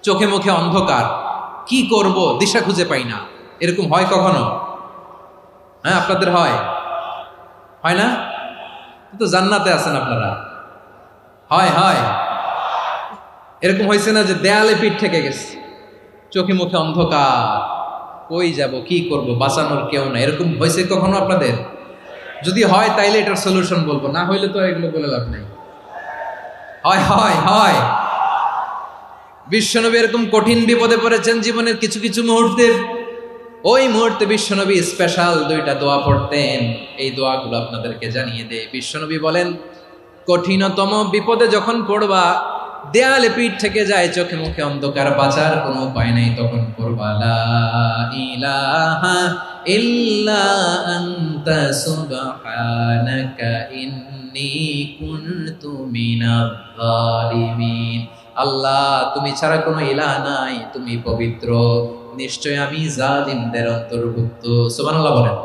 চোখে মুখে অন্ধকার, কি করব দিশা খুঁজে পাই না, এরকম হয় কখনো? হ্যাঁ, আপনাদের হয়? হয় না? তো জান্নাতে আছেন আপনারা। হয় হয় এরকম হয়েছে না যে দেয়ালে পিঠ থেকে গেছে, চোখে মুখে অন্ধকার, কই যাব, কি করব, বাঁচানোর কেউ না, এরকম হয়েছে কখনো আপনাদের? যদি হয় তাইলে এটার সলিউশন বলবো, না হইলে তো এগুলো বলে লাভ নাই। হয় হয় হয় বিশ্বনবী এরকম কঠিন বিপদে পড়েছেন জীবনের কিছু কিছু মুহূর্তে। ওই মুহূর্তে বিশ্বনবী স্পেশাল 2টা দোয়া পড়তেন। এই দোয়াগুলো আপনাদেরকে জানিয়ে দেয়। বিশ্বনবী বলেন, কঠিনতম বিপদে যখন পড়বা, দেয়ালে পিঠ থেকে যায়, চোখে মুখে অন্ধকার, বাঁচার কোনো উপায় নাই, তখন পড়বা লা ইলাহা ইল্লা আনতা সুবহানাকা ইন্নী কুনতু মিনাজ জালিমিন। আল্লাহ, তুমি ছাড়া কোনো ইলাহ নাই, তুমি পবিত্র, নিশ্চয় আমি জালিমদের অন্তর্ভুক্ত। সুবহানাল্লাহ বলেন।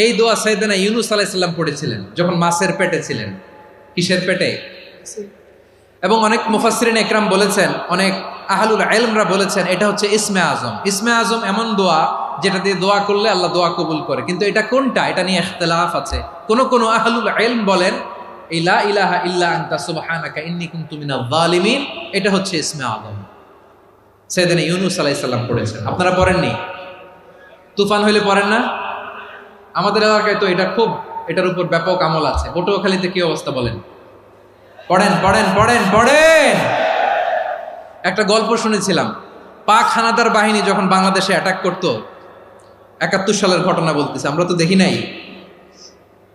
এই দোয়া সাইয়েদনা ইউনূস আলাইহিস সালাম পড়েছিলেন যখন মাছের পেটে ছিলেন। কিসের পেটে? এবং অনেক মুফাসসিরিন ইকরাম বলেছেন, অনেক আহলুল ইলমরা বলেছেন এটা হচ্ছে ইসমে আজম। ইসমে আজম এমন দোয়া যেটা দিয়ে দোয়া করলে আল্লাহ দোয়া কবুল করে, কিন্তু এটা কোনটা এটা নিয়ে ইখতিলাফ আছে। কোন আহলুল ইলম বলেন লা ইলাহা ইল্লা আনতা সুবহানাকা ইন্নী কুনতু মিনাজ জালিমিন, এটা হচ্ছে ইসমে আজম। সাইয়েদনা ইউনূস আলাইহিস সালাম পড়েছেন, আপনারা পড়েননি? তুফান হইলে পড়েন না? আমাদের এলাকায় তো এটা খুব, এটার উপর ব্যাপক আমল আছে। পটুয়াখালীতে কি অবস্থা বলেন? পড়েন পড়েন পড়েন পড়েন। একটা গল্প শুনেছিলাম, পাক হানাদার বাহিনী যখন বাংলাদেশে অ্যাটাক করতো, 71 সালের ঘটনা বলতেছে, আমরা তো দেখি নাই,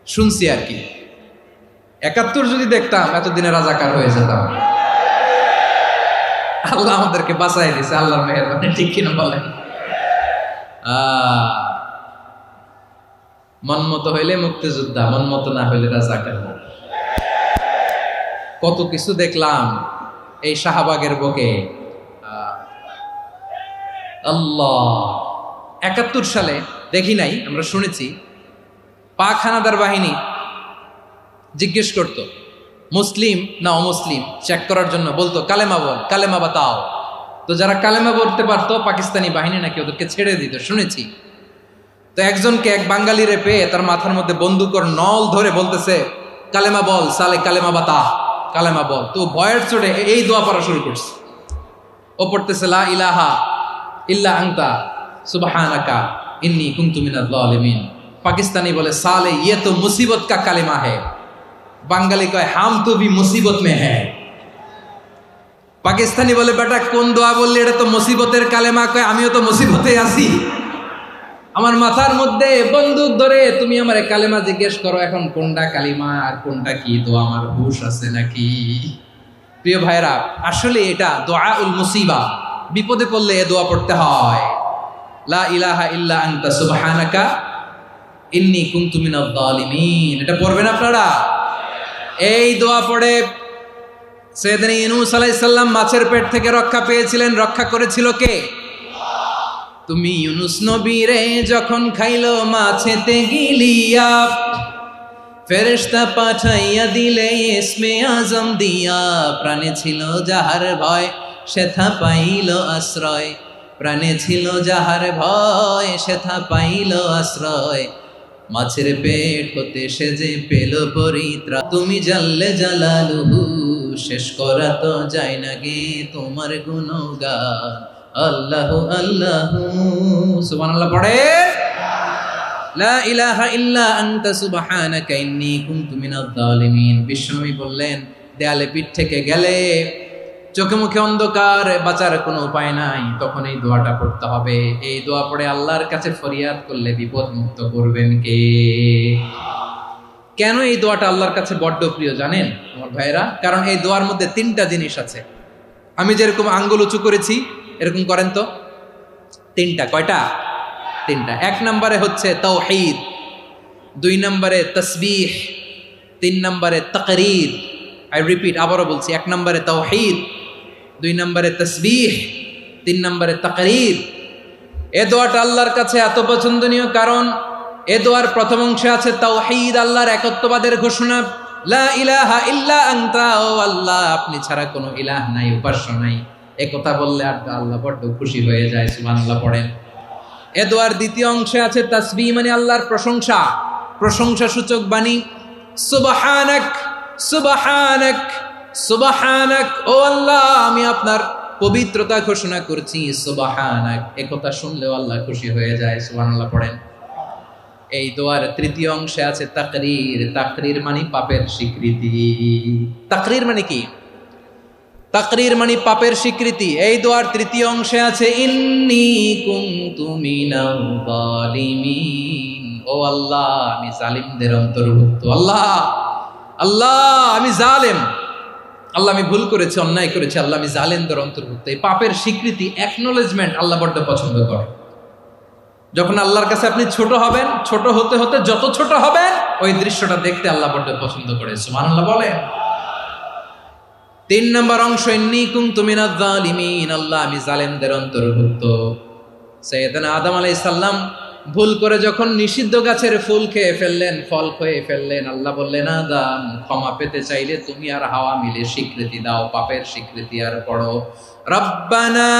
শুনছি আর কি। 71 যদি দেখতাম এতদিনে রাজাকার হয়ে যেতাম। আল্লাহ আমাদেরকে বাঁচাই দিছে, আল্লাহর মেহেরবানি, ঠিক কিনা বলেন? মন মতো হইলে মুক্তিযোদ্ধা, মন মতো না হইলে রাজাকার। কত কিছু দেখলাম এই শাহবাগের বুকে। আল্লাহ, 71 সালে দেখি নাই, আমরা শুনেছি পাক হানাদার বাহিনী জিজ্ঞেস করতো মুসলিম না অমুসলিম চেক করার জন্য, বলতো কালেমা বল, কালেমা বাতাও। তো যারা কালেমা বলতে পারতো পাকিস্তানি বাহিনী নাকি ওদেরকে ছেড়ে দিত, শুনেছি। তো একজনকে, এক বাঙালিরে পেয়ে তার মাথার মধ্যে বন্দুকর নল ধরে বলতেছে কালেমা বল সালে, কালেমা বাতা, কালেমা বল। তো ভয়ের চোটে এই দোয়া পড়া শুরু করছে। ও পড়তেছে লা ইলাহা ইল্লা আনতা সুবহানাকা ইন্নী কুনতু মিনাজ জালিমিন। পাকিস্তানি বলে সালে ইয়ে তো মুসিবত কা কালেমা হ্যায়। বাঙালি কয় হাম তো ভি মুসিবত মে হ্যায়। পাকিস্তানি বলে বেটা কোন দোয়া বললি, এটা তো মুসিবতের কালেমা। কয় আমিও তো মুসিবতে আছি, আমার মাথার মধ্যে বন্দুক ধরে তুমি আমার কালেমা জিজ্ঞেস করো, এখন কোনটা কালিমা আর কোনটা কি দোয়া, আমার হুশ আছে নাকি? প্রিয় ভাইরা, আসলে এটা দুআউল মুসিবা, বিপদে পড়লে এ দোয়া পড়তে হয়। লা ইলাহা ইল্লা আনতা সুবহানাকা ইন্নী কুনতু মিনাজ জালিমিন, এটা পড়বেন আপনারা। এই দোয়া পড়ে সাইয়েদনা ইউনূস আলাইহিস সালাম মাছের পেট থেকে রক্ষা পেয়েছিলেন। রক্ষা করেছিল কে? তুমি ইউনূস নবীরে যখন খাইলো মাছেতে গিলিয়া, ফেরেশতা পাঠাইয়া দিলে ইসমে আজম দিয়া। প্রাণে ছিল যাহার ভয় সেথা পাইল আশ্রয়, প্রাণে ছিল যাহার ভয় সেথা পাইল আশ্রয়। মাছের পেট হতে সে যে পেল পরিত্রাণ, তুমি জানলে জালালুহু, শেষ করা তো যায় না গে তোমার গুণগান। আল্লাহু আল্লাহু, সুবহানাল্লাহ পড়ে। লা ইলাহা ইল্লা আনতা সুবহানাকা ইন্নী কুনতু মিনাজ জালিমিন। বিশ্বনবী বললেন, দেয়ালে পিঠ থেকে গেলে, চোখে মুখে অন্ধকার, বাঁচার কোনো উপায় নাই, তখন এই দোয়াটা পড়তে হবে। এই দোয়া পড়ে আল্লাহর কাছে ফরিয়াদ করলে বিপদ মুক্ত করবেন কে? কেন এই দোয়াটা আল্লাহর কাছে বড্ড প্রিয় জানেন আমার ভাইরা? কারণ এই দোয়ার মধ্যে তিনটা জিনিস আছে। আমি যেরকম আঙ্গুল উঁচু করেছি এরকম করেন তো। তিনটা। কয়টা? তিনটা। এক নম্বরে হচ্ছে তাওহীদ, দুই নম্বরে তাসবিহ, তিন নম্বরে তাকরীর। আই রিপিট, আবারও বলছি, এক নম্বরে তাওহীদ, দুই নম্বরে তাসবিহ, তিন নম্বরে তাকরীর। এ দোয়াটা আল্লাহর কাছে এত পছন্দনীয় কারণ এ দোয়ার প্রথম অংশে আছে তাওহীদ, আল্লাহর একত্ববাদের ঘোষণা। লা ইলাহা ইল্লা আনতা, ও আল্লাহ আপনি ছাড়া কোনো ইলাহ নাই, উপাস্য নাই। এ কথা বললে আর আল্লাহ বড্ড খুশি হয়ে যায়, সুবহানাল্লাহ পড়েন। এ দোয়ার দ্বিতীয় অংশে আছে তাসবিহ, মানে আল্লাহর প্রশংসা, প্রশংসা সূচক বাণী। সুবহানাক সুবহানাক সুবহানাক, ও আল্লাহ আমি আপনার পবিত্রতা ঘোষণা করছি, সুবহানাক। এ কথা শুনলেও আল্লাহ খুশি হয়ে যায়, সুবহানাল্লাহ পড়েন। এই দোয়ার তৃতীয় অংশে আছে তাকরীর, তাকরীর মানে পাপের স্বীকৃতি। তাকরীর মানে কি? তাকরীর মানে পাপের স্বীকৃতি। এই দোয়ার তৃতীয় অংশে আছে ইন্নী কুনতু মিনাল জালিমিন, ও আল্লাহ আমি জালিমদের অন্তর্ভুক্ত। আল্লাহ আল্লাহ আমি জালেম, আল্লাহ আমি ভুল করেছি, অন্যায় করেছি, আল্লাহ আমি জালেমদের অন্তর্ভুক্ত। এই পাপের স্বীকৃতি, অ্যাকনোলেজমেন্ট আল্লাহ বড্ড পছন্দ করে। যখন আল্লাহর কাছে আপনি ছোট হবেন, ছোট হতে হতে যত ছোট হবেন, ওই দৃশ্যটা দেখতে আল্লাহ বড্ড পছন্দ করে, সুবহানাল্লাহ বলেন। তিন নম্বর অংশ ইন্নী কুনতু মিনাজ জালিমিন, আল্লাহ আমি জালেমদের অন্তর্ভুক্ত। সাইয়েদনা আদম আলাইহিস সালাম ভুল করে যখন নিষিদ্ধ গাছের ফুল খেয়ে ফেললেন, ফল খেয়ে ফেললেন, আল্লাহ বললেন আদম ক্ষমা পেতে চাইলে তুমি আর হাওয়া মিলে স্বীকৃতি দাও, পাপের স্বীকৃতি আর পড়ো, রব্বানা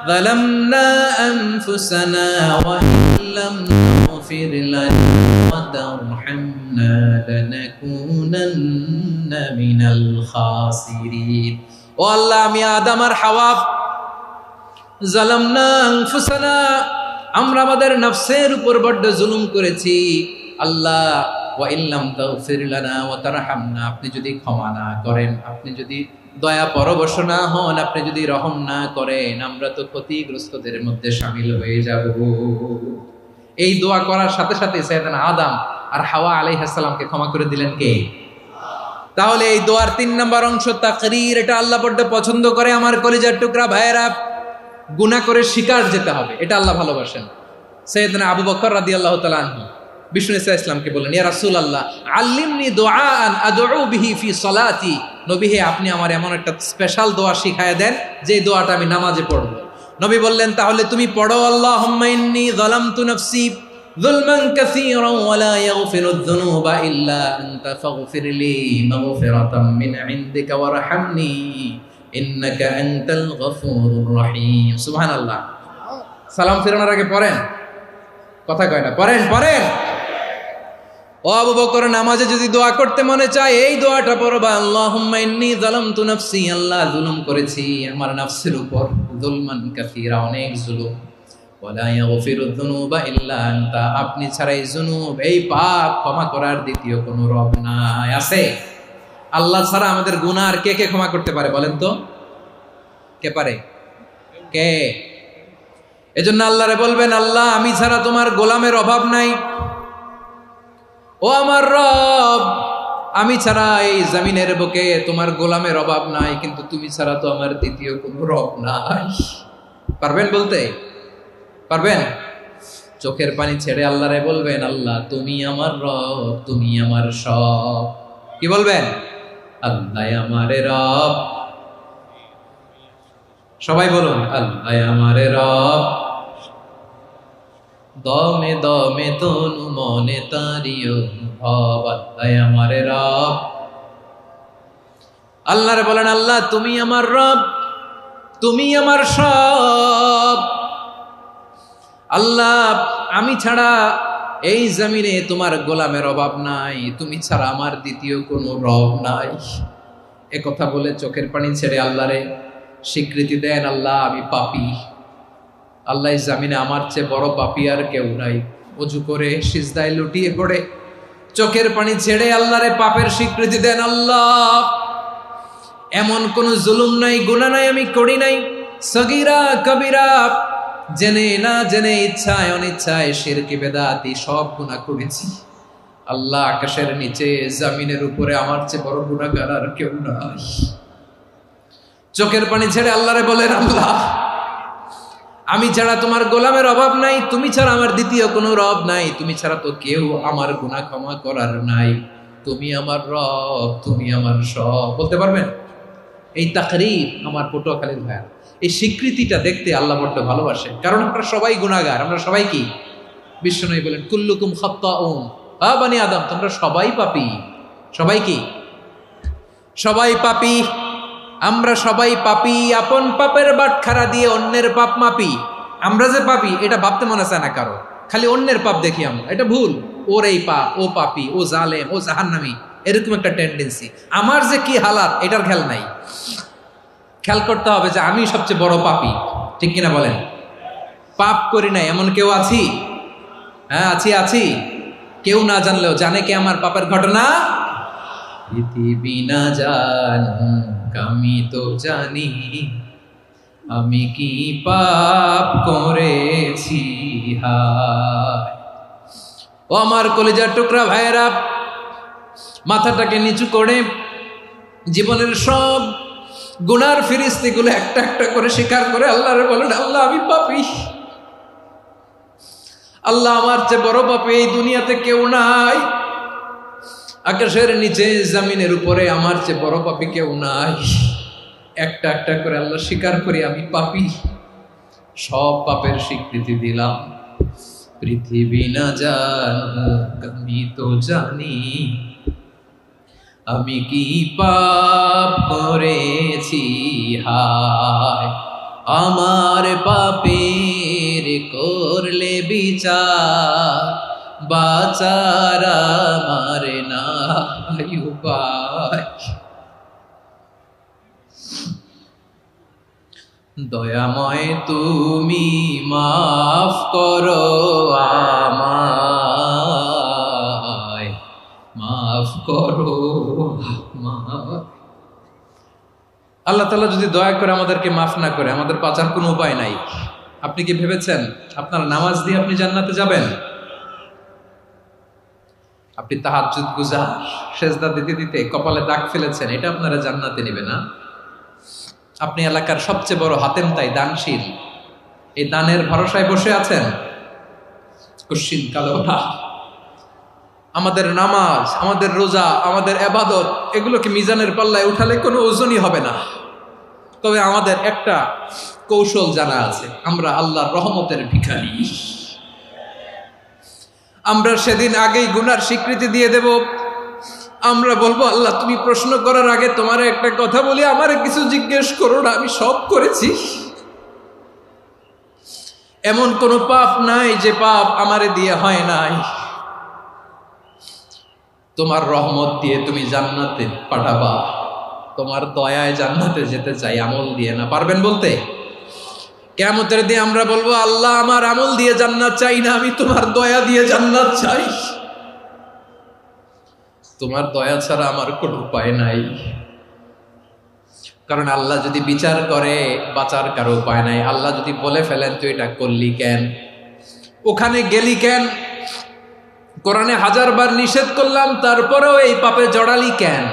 যালামনা আনফুসানা ওয়া ইল্লাম তাগফির লানা ওয়া তারহামনা লানাকুনান্না মিনাল খাসিরিন। ও আল্লাহ আমি আদম আর হাওয়া, যালামনা আনফুসানা, আমরা আমাদের নফসের উপর বড্ড জুলুম করেছি। আল্লাহ ওয়া ইল্লাম তাগফির লানা ওয়া তারহামনা, আপনি যদি ক্ষমা না করেন, আপনি যদি দয়া পরবশ না হন, আপনি যদি রহম না করেন, আমরা তো ক্ষতিগ্রস্তদের মধ্যে শামিল হয়ে যাব। এই দোয়া করার সাথে সাথে সাইয়েদনা আদম আর হাওয়া আলাইহিস সালামকে ক্ষমা করে দিলেন কে? তাহলে এই দোয়ার তিন নম্বর অংশ তাকরীর, এটা আল্লাহ বড্ড পছন্দ করে। আমার কলিজার টুকরা ভাইয়েরা, গুনাহ করে শিকার যেতে হবে, এটা আল্লাহ ভালোবাসেন। সাইয়েদনা আবু বকর রাদিয়াল্লাহু তাআলা আনহু বিষ্ণু ইসলামকে বললেন, ইয়া রাসূলুল্লাহ আল্লিমনি দুআআন আদউ বিহি ফি সালাতি, নবী হে আপনি আমার এমন একটা স্পেশাল দোয়া শিখায় দেন যে দোয়াটা আমি নামাজে পড়ব। নবী বললেন, তাহলে তুমি পড়ো, আল্লাহুম্মা ইন্নী যালামতু নাফসি যুলমান কাসীরান ওয়া লা ইয়াগফিরুয যুনুবা ইল্লা আনতা ফাগফিরলি মাগফিরাতাম মিন ইনদিকা ওয়ারহামনি ইন্নাকা আনতাল গফুরুর রহিম। সুবহানাল্লাহ। সালাম ফিরানোর আগে পড়েন, কথা কয় না, পড়েন পড়েন। ও আবু বকর, নামাজে যদি দোয়া করতে মনে চায় এই দোয়াটা পড়বা, আল্লাহুম্মা ইন্নী যালামতু নাফসি, আল্লাহ জুলুম করেছি আমার নফসের উপর, যুলমান কাসীরা, অনেক জুলুম, ওয়া লা ইয়াগফিরুয যুনুবা ইল্লা আনতা, আপনি ছাড়া এই জুনুব, এই পাপ ক্ষমা করার দ্বিতীয় কোনো রব নাই। আছে? আল্লাহ ছাড়া আমাদের গুনাহ আর কে কে ক্ষমা করতে পারে বলেন তো? কে পারে? কে? এজন্য আল্লাহরে বলবেন, আল্লাহ আমি ছাড়া তোমার গোলামের অভাব নাই, ও আমার রব আমি ছাড়া এই জমিনের বুকে তোমার গোলামের অভাব নাই, কিন্তু তুমি ছাড়া তো আমার দ্বিতীয় কোনো রব নাই। পারবেন বলতে? পারবেন? চোখের পানি ছেড়ে আল্লাহরে বলবেন, আল্লাহ তুমি আমার রব, তুমি আমার সব। কি বলবেন? আল্লাহ আমারে রব, সবাই বলুন আল্লাহ আমারে রব, দমে দমে তনু মনে তারি অনুভব, আল্লাহ আমারে রব। আল্লাহরে বলেন, আল্লাহ তুমি আমার রব, তুমি আমার সব। আল্লাহ আমি ছাড়া এই জমিনে তোমার গোলামের অভাব নাই, তুমি ছাড়া আমার দ্বিতীয় কোনো রব নাই। এ কথা বলে চোখের পানি ছেড়ে আল্লাহরে স্বীকৃতি দেন, আল্লাহ আমি পাপী, আল্লাহ এই জমিনে আমার চেয়ে বড় পাপী আর কেউ নাই। অজু করে সিজদায় লুটিয়ে পড়ে চোখের পানি ছেড়ে আল্লাহরে পাপের স্বীকৃতি দেন, আল্লাহ এমন কোন জুলুম নাই, গুনাহ নাই আমি করি নাই, সগীরা কবিরা, জেনে না জেনে, ইচ্ছায় অনিচ্ছায়, শিরকি বেদাতি সব গুনাহ করেছি। আল্লাহ আকাশের নিচে জমিনের উপরে আমার চেয়ে বড় গুনাহগার আর কেউ নাই। চোখের পানি ছেড়ে আল্লাহরে বলেন, আল্লাহ আমি ছাড়া তোমার গোলামের অভাব নাই, তুমি ছাড়া আমার দ্বিতীয় কোনো রব নাই, তুমি ছাড়া তো কেউ আমার গুনাহ ক্ষমা করার নাই, তুমি আমার রব, তুমি আমার সব। বলতে পারবেন? এই তাকরীর আমার পটুয়াখালীর ভাইয়া, এই স্বীকৃতিটা দেখতে আল্লাহ বড্ড ভালোবাসে, কারণ আমরা সবাই গুনাহগার। আমরা সবাই কি? বিশ্বনবী বলেন কুল্লুকুম খাত্তাউন, বানি আদম তোমরা সবাই পাপী। সবাই কি? সবাই পাপী। আমরা সবাই পাপী, আপন পাপের বাটখারা দিয়ে অন্যের পাপ মাপি। আমরা যে পাপী এটা ভাবতে মনে চায় না কারো, খালি অন্যের পাপ দেখি আমরা, এটা ভুল। ওর এই পাপ, ও পাপী, ও জালেম, ও জাহান্নামী, এরকম একটা টেন্ডেন্সি। আমার যে কি হালাত এটার খেয়াল নাই। খেয়াল করতে হবে যে আমি সবচেয়ে বড় পাপী, ঠিক কিনা বলেন? পাপ করি নাই এমন কেউ আছি? হ্যাঁ আছি, আছি। কেউ না জানলেও জানে কে আমার পাপের ঘটনা? পৃথিবী না জানুক আমি তো জানি, আমি কি পাপ করেছি হায়। ও আমার কলিজার টুকরা ভাইয়েরা, মাথাটাকে নিচু করে জীবনের সব গুনার ফিরিস্তিগুলো একটা একটা করে স্বীকার করে আল্লাহরে বলেন, আল্লাহ আমি পাপী, আল্লাহ আমার চেয়ে বড় পাপী এই দুনিয়াতে কেউ নাই, আকাশের নিচে জমিনের উপরে আমার চেয়ে বড় পাপী কেউ নাই। একটা একটা করে আল্লাহ স্বীকার করি আমি পাপী, সব পাপের স্বীকৃতি দিলাম। পৃথিবী না জানুক আমি তো জানি, আমি কি পাপ করেছি হায়। আমার পাপের করলে বিচার, বাঁচার আমার নাই উপায়। দয়াময় তুমি মাফ করো আমায়, মাফ করো আমায়। আল্লাহ তাআলা যদি দয়া করে আমাদেরকে মাফ না করে, আমাদের বাঁচার কোনো উপায় নাই। আপনি কি ভেবেছেন আপনার নামাজ দিয়ে আপনি জান্নাতে যাবেন? আপনি তাহাজ্জুদ গুজার, সেজদা দিতে দিতে কপালে দাগ ফেলেছেন, এটা আপনারা জান্নাতে নেবে না। আপনি এলাকার সবচেয়ে বড় হাতেম তাই দানশীল, এই দানের ভরসায় বসে আছেন, কুশ্চিন কালো না। আমাদের নামাজ, আমাদের রোজা, আমাদের ইবাদত, এগুলোকে মিজানের পাল্লায় উঠালে কোনো ওজনই হবে না। তবে আমাদের একটা কৌশল জানা আছে, আমরা আল্লাহর রহমতের ভিখারি। আমরা সেদিন আগেই গুনার স্বীকৃতি দিয়ে দেব। আমরা বলবো, আল্লাহ তুমি প্রশ্ন করার আগে তোমার একটা কথা বলি, আমারে কিছু জিজ্ঞেস করো না, আমি সব করেছি। এমন কোন পাপ নাই যে পাপ আমারে দিয়ে হয় নাই। তোমার রহমত দিয়ে তুমি জান্নাতে পাঠাবা, তোমার দয়ায় জান্নাতে যেতে চাই, আমল দিয়ে না। পারবেন বলতে? কিয়ামতের দিন আমরা বলবো, আল্লাহ আমার আমল দিয়ে জান্নাত চাই না, আমি তোমার দয়া দিয়ে জান্নাত চাই। তোমার দয়া ছাড়া আমার কোনো উপায় নাই। কারণ আল্লাহ যদি বিচার করে বাঁচার কারো উপায় নাই। আল্লাহ যদি বলে ফেলেন তুই এটা করলি কেন, ওখানে গেলি কেন, কোরআনে 1000 বার নিষেধ করলাম তারপরেও এই পাপে জড়ালি কেন,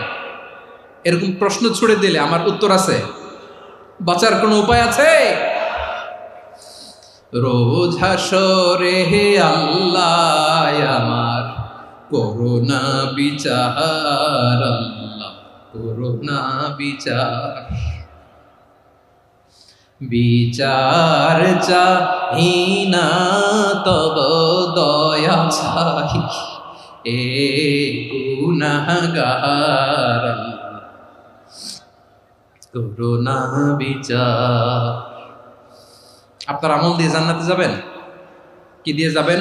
এরকম প্রশ্ন ছুড়ে দিলে আমার উত্তর আছে? বাঁচার কোনো উপায় আছে? রোজ হাসরে হে আল্লাহ আমার করুণা বিচার, আল্লাহ করুণা বিচার, বিচার চাহি না তব দয়া চাহি, এ গুনাহগার করুণা বিচার। আপনার আমল দিয়ে জান্নাতে যাবেন? কি দিয়ে যাবেন?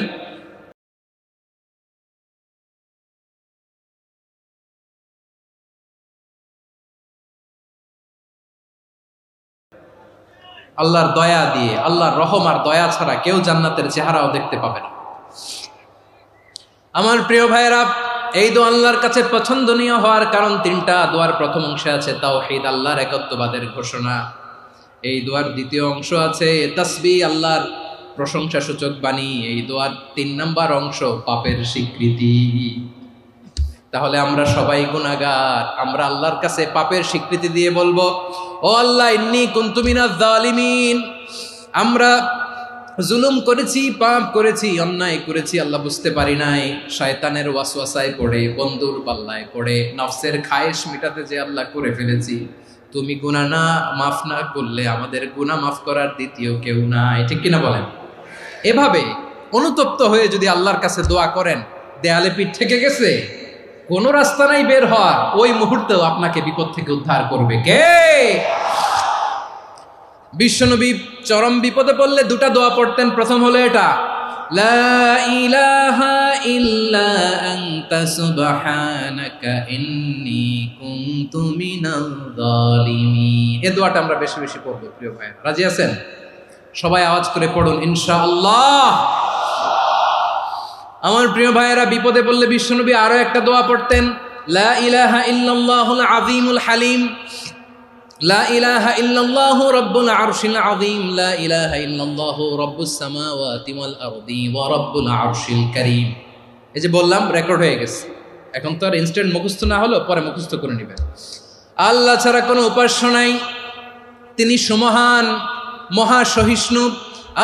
আল্লাহর দয়া দিয়ে, আল্লাহর রহম আর দয়া ছাড়া কেউ জান্নাতের চেহারাও দেখতে পাবে না। আমার প্রিয় ভাইয়েরা, এই দোয়া আল্লাহর কাছে পছন্দনীয় হওয়ার কারণ তিনটা। দোয়ার প্রথম অংশে আছে তাওহীদ, আল্লাহর একত্ববাদের ঘোষণা। এই দোয়ার দ্বিতীয় অংশ আছে তাসবিহ, আল্লাহর প্রশংসা সূচক বাণী। এই দোয়ার ৩ নাম্বার অংশ পাপের স্বীকৃতি। তাহলে আমরা সবাই গুনাহগার, আমরা আল্লাহর কাছে পাপের স্বীকৃতি দিয়ে বলবো, ও আল্লাহ, ইন্নী কুনতু মিনাজ জালিমিন, আমরা জুলুম করেছি, পাপ করেছি, অন্যায় করেছি, আল্লাহ বুঝতে পারি নাই, শয়তানের ওয়াসওয়াসায় পড়ে, বন্ধুর পাল্লায় পড়ে, নফসের খায়েশ মিটাতে যে আল্লাহ করে ফেলেছি। তুমি গুনাহ না মাফ না করলে আমাদের গুনাহ মাফ করার দ্বিতীয় কেউ নাই, ঠিক কিনা বলেন? এভাবে অনুতপ্ত হয়ে যদি আল্লাহর কাছে দোয়া করেন, দেয়ালে পিঠ থেকে গেছে, কোনো রাস্তা নাই বের হওয়ার, ওই মুহূর্তেও আপনাকে বিপদ থেকে উদ্ধার করবে কে? বিশ্বনবী চরম বিপদে পড়লে দুটা দোয়া পড়তেন। প্রথম হলো এটা, লা ইলাহা ইল্লা আনতা সুবহানাকা ইন্নী কুনতু মিনাল জালিমিন। এই দোয়াটা আমরা বেশি বেশি পড়ব প্রিয় ভাইরা। রাজি আছেন? সবাই আওয়াজ করে পড়ুন ইনশাআল্লাহ। আমার প্রিয় ভাইয়েরা, বিপদে পড়লে বিশ্বনবী আরো একটা দোয়া পড়তেন, লা ইলাহা ইল্লাল্লাহুল আযীমুল হালিম, লা ইলাহা ইল্লাল্লাহু রাব্বুল আরশিল আযীম, লা ইলাহা ইল্লাল্লাহু রাব্বুস সামাওয়াতি ওয়াল আরদি ওয়া রাব্বুল আরশিল কারীম। এই যে বললাম, রেকর্ড হয়ে গেছে, এখন তো আর ইনস্ট্যান্ট মুখস্থ না হলো, পরে মুখস্থ করে নেবেন। আল্লাহ ছাড়া কোনো উপাস্য নাই, তিনি সুমহান, মহা সহিষ্ণু।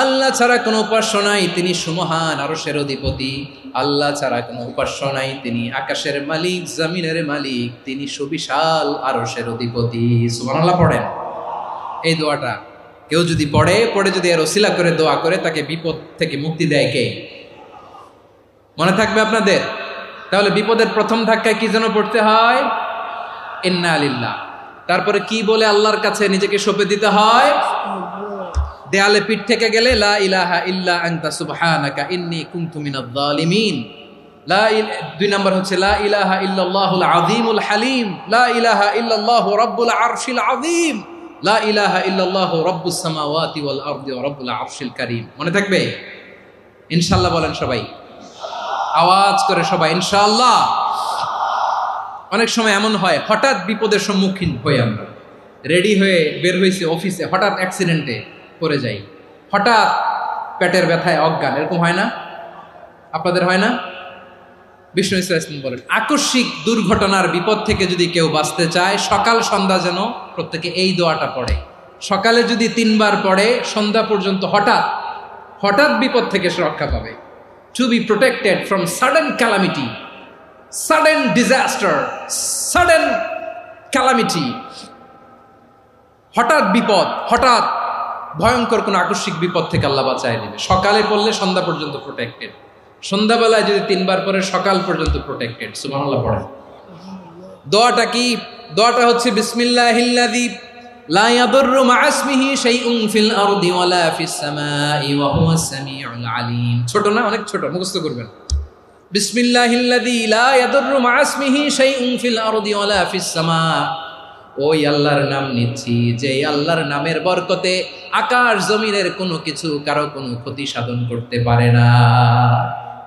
আল্লাহ ছাড়া কোনো উপাস্য নাই, তিনি সুমহান, আরশের অধিপতি। আল্লাহ ছাড়া কোনো উপাস্য নাই, তিনি আকাশের মালিক, জমিনের মালিক, তিনি সুবিশাল আরশের অধিপতি। সুবহানাল্লাহ পড়েন। এই দোয়াটা কেউ যদি পড়ে যদি এর ওসিলা করে দোয়া করে, তাকে বিপদ থেকে মুক্তি দেয় কে? মনে থাকবে আপনাদের? তাহলে বিপদের প্রথম ধাক্কায় কি যেন পড়তে হয়? ইন্না লিল্লাহ। তারপরে কি বলে আল্লাহর কাছে নিজেকে সঁপে দিতে হয়? দেয়ালে পিঠ থেকে গেলে লা ইলাহা ইল্লা আনতা সুবহানাকা ইন্নী কুনতু মিনাজ জালিমিন। ২ নাম্বার হচ্ছে লা ইলাহা ইল্লাল্লাহুল আযীমুল হালিম, লা ইলাহা ইল্লাল্লাহু রাব্বুল আরশিল আযীম, লা ইলাহা ইল্লাল্লাহু রাব্বুস সামাওয়াতি ওয়াল আরদি ওয়া রাব্বুল আরশিল কারীম। মনে থাকবে? ইনশাআল্লাহ বলেন সবাই, আওয়াজ করে সবাই ইনশাআল্লাহ। অনেক সময় এমন হয়, হঠাৎ বিপদের সম্মুখীন হই আমরা, রেডি হয়ে বের হয়েছে অফিসে, হঠাৎ অ্যাক্সিডেন্টে পড়ে যাই, হঠাৎ পেটের ব্যথায় অজ্ঞান, এরকম হয় না? আপনাদের হয় না? বিষ্ণু ইসলাম বলেন, আকস্মিক দুর্ঘটনার বিপদ থেকে যদি কেউ বাঁচতে চায়, সকাল সন্ধ্যা যেন প্রত্যেকে এই দোয়াটা পড়ে। সকালে যদি 3 বার পড়ে, সন্ধ্যা পর্যন্ত হঠাৎ বিপদ থেকে সে রক্ষা পাবে। To be protected from sudden calamity, sudden disaster, sudden calamity. হঠাৎ বিপদ, হঠাৎ ভয়ঙ্কর কোন আকস্মিক বিপদ থেকে আল্লাহ বাঁচায় দিবে। সকালে পড়লে সন্ধ্যা পর্যন্ত প্রোটেক্টেড, সন্ধ্যাবেলায় যদি 3 বার পরে সকাল পর্যন্ত প্রোটেক্টেড। সুবহানাল্লাহ পড়েন। দোয়াটা কি? দোয়াটা হচ্ছে বিসমিল্লাহিল্লাযী লা ইয়াদুররু মা ইসমিহি শাইউন ফিল আরদি ওয়ালা ফিস সামাই ওয়া হুয়াস সামিউল আলিম। ছোট না? অনেক ছোট, মুখস্থ করবেন। বিসমিল্লাহিল্লাযী লা ইয়াদুররু মা ইসমিহি শাইউন ফিল আরদি ওয়ালা ফিস সামা। ওই আল্লাহর নাম নিচ্ছি, যে আল্লাহর নামের বরকতে আকাশ জমিনের কোনো কিছু কারো কোনো ক্ষতি সাধন করতে পারে না।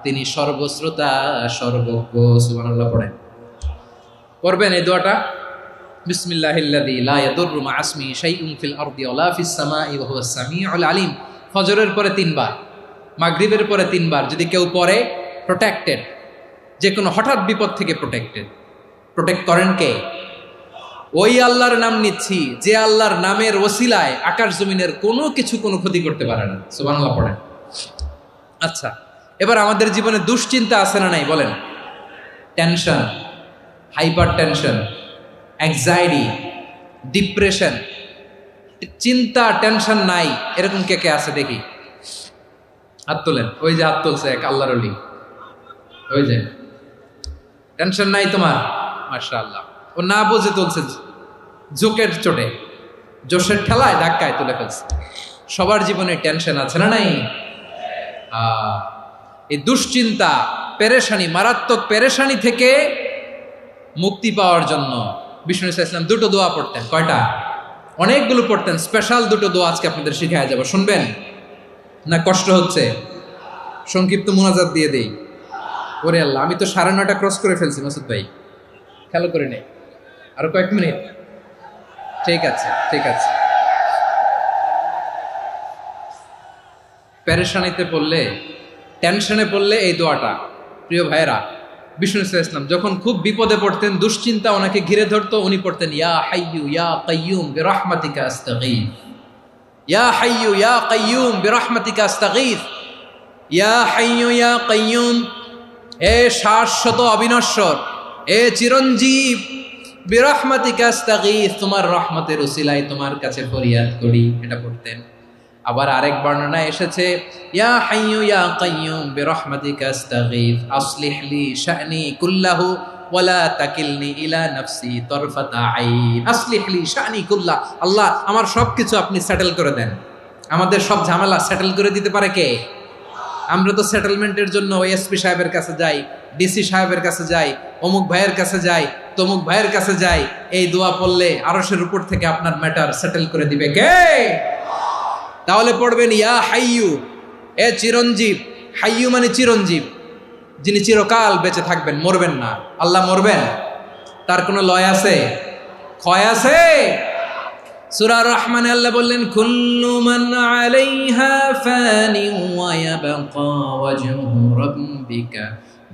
তিনি সর্বশ্রোতা, সর্বজ্ঞ। সুবহানাল্লাহ পড়েন। পড়বেন এই দোয়াটা, বিসমিল্লাহিল্লাযী লা ইয়াদুররু মা ইসমিহি শাইউন ফিল আরদি ওয়ালা ফিস সামাই ওয়া হুয়াস সামিউল আলিম। ফজরের পরে 3 বার, মাগরিবের পরে 3 বার যদি কেউ পড়ে, প্রোটেক্টেড, যে কোনো হঠাৎ বিপদ থেকে প্রোটেক্টেড। প্রোটেক্ট করেন কে? ওই আল্লাহর নাম নিচ্ছি, যে আল্লাহর নামের ওসিলায় আকাশ জমিনের কোনো কিছু কোনো ক্ষতি করতে পারে না। সুবহানাল্লাহ পড়েন। আচ্ছা, এবার আমাদের জীবনে দুশ্চিন্তা আছে না নাই বলেন? Tension, hyper tension, anxiety, depression, চিন্তা, টেনশন নাই, এরকম কে কে আছে দেখি? হাত তোলেন। ওই যে হাত তুলছে এক আল্লাহর ওলি, ওই যে। টেনশন নাই তোমার? মাশাআল্লাহ। ও না বুঝে তুলছে, জোকের চোটে, জোশের ঠেলায় ধাক্কায় তুলে ফেলছে। সবার জীবনে টেনশন আছে না নাই? এই দুশ্চিন্তা, পেরেশানি, মারাত্মক পেরেশানি থেকে মুক্তি পাওয়ার জন্য বিষ্ণু ইসলাম 2টো দোয়া পড়তেন। কয়টা? অনেকগুলো পড়তেন, স্পেশাল দুটো দোয়া আজকে আপনাদের শিখায় যাব, শুনবেন না? কষ্ট হচ্ছে? সংক্ষিপ্ত মুনাজাত দিয়ে দেই। ওরে আল্লাহ, আমি তো 9:30 ক্রস করে ফেলছি মাসুদ ভাই, খেয়াল করে নেই। আরো কয়েক মিনিট? ঠিক আছে, ঠিক আছে। পেরেশানিতে পড়লে, টেনশনে পড়লে এই দোয়াটা, প্রিয় ভাইয়েরা, বিষ্ণু ইসলাম যখন খুব বিপদে পড়তেন, দুশ্চিন্তা ওনাকে ঘিরে ধরতো, উনি পড়তেন ইয়া হাইয়ু ইয়া কাইয়ুম বিরহমাতিকা আস্তাগীথ, ইয়া হাইয়ু ইয়া কাইয়ুম বিরহমাতিকা আস্তাগীথ, ইয়া হাইয়ু ইয়া কাইয়ুম, এ শাশ্বত অবিনশ্বর, এ চিরঞ্জীব, বিরহমাতিকা আস্তাগীথ, তোমার রহমতের উসিলায় তোমার কাছে ফরিয়াদ করি, এটা পড়তেন। আবার আরেক বর্ণনায় এসেছে ইয়া হাইয়ু ইয়া কাইয়ুম বিরহমাতিকা আস্তাগীথ আসলিহ লি শা'নি কুল্লাহু ওয়ালা তাকিলনি ইলা নাফসি তরফাতা আইন। আসলিহ লি শা'নি কুল্লাহ, আল্লাহ আমার সবকিছু আপনি সেটেল করে দেন। আমাদের সব ঝামেলা সেটেল করে দিতে পারে কে? আমরা তো সেটেলমেন্টের জন্য এসপি সাহেবের কাছে যাই, ডিসি সাহেবের কাছে যাই, অমুক ভাইয়ের কাছে যাই, তমুক ভাইয়ের কাছে যাই। এই দোয়া পড়লে আরশের উপর থেকে আপনার ম্যাটার সেটেল করে দিবে কে? তাহলে পড়বেন ইয়া হাইয়ু, এ চিরঞ্জীব। হাইয়ু মানে চিরঞ্জীব, যিনি চিরকাল বেঁচে থাকবেন, মরবেন না। আল্লাহ মরবেন? তার কোনো লয় আছে? ক্ষয় আছে? সূরা রহমানে আল্লাহ বললেন কুল্লু মান আলাইহা ফানি ওয়া ইয়াবকা ওয়াজহু রাব্বিকা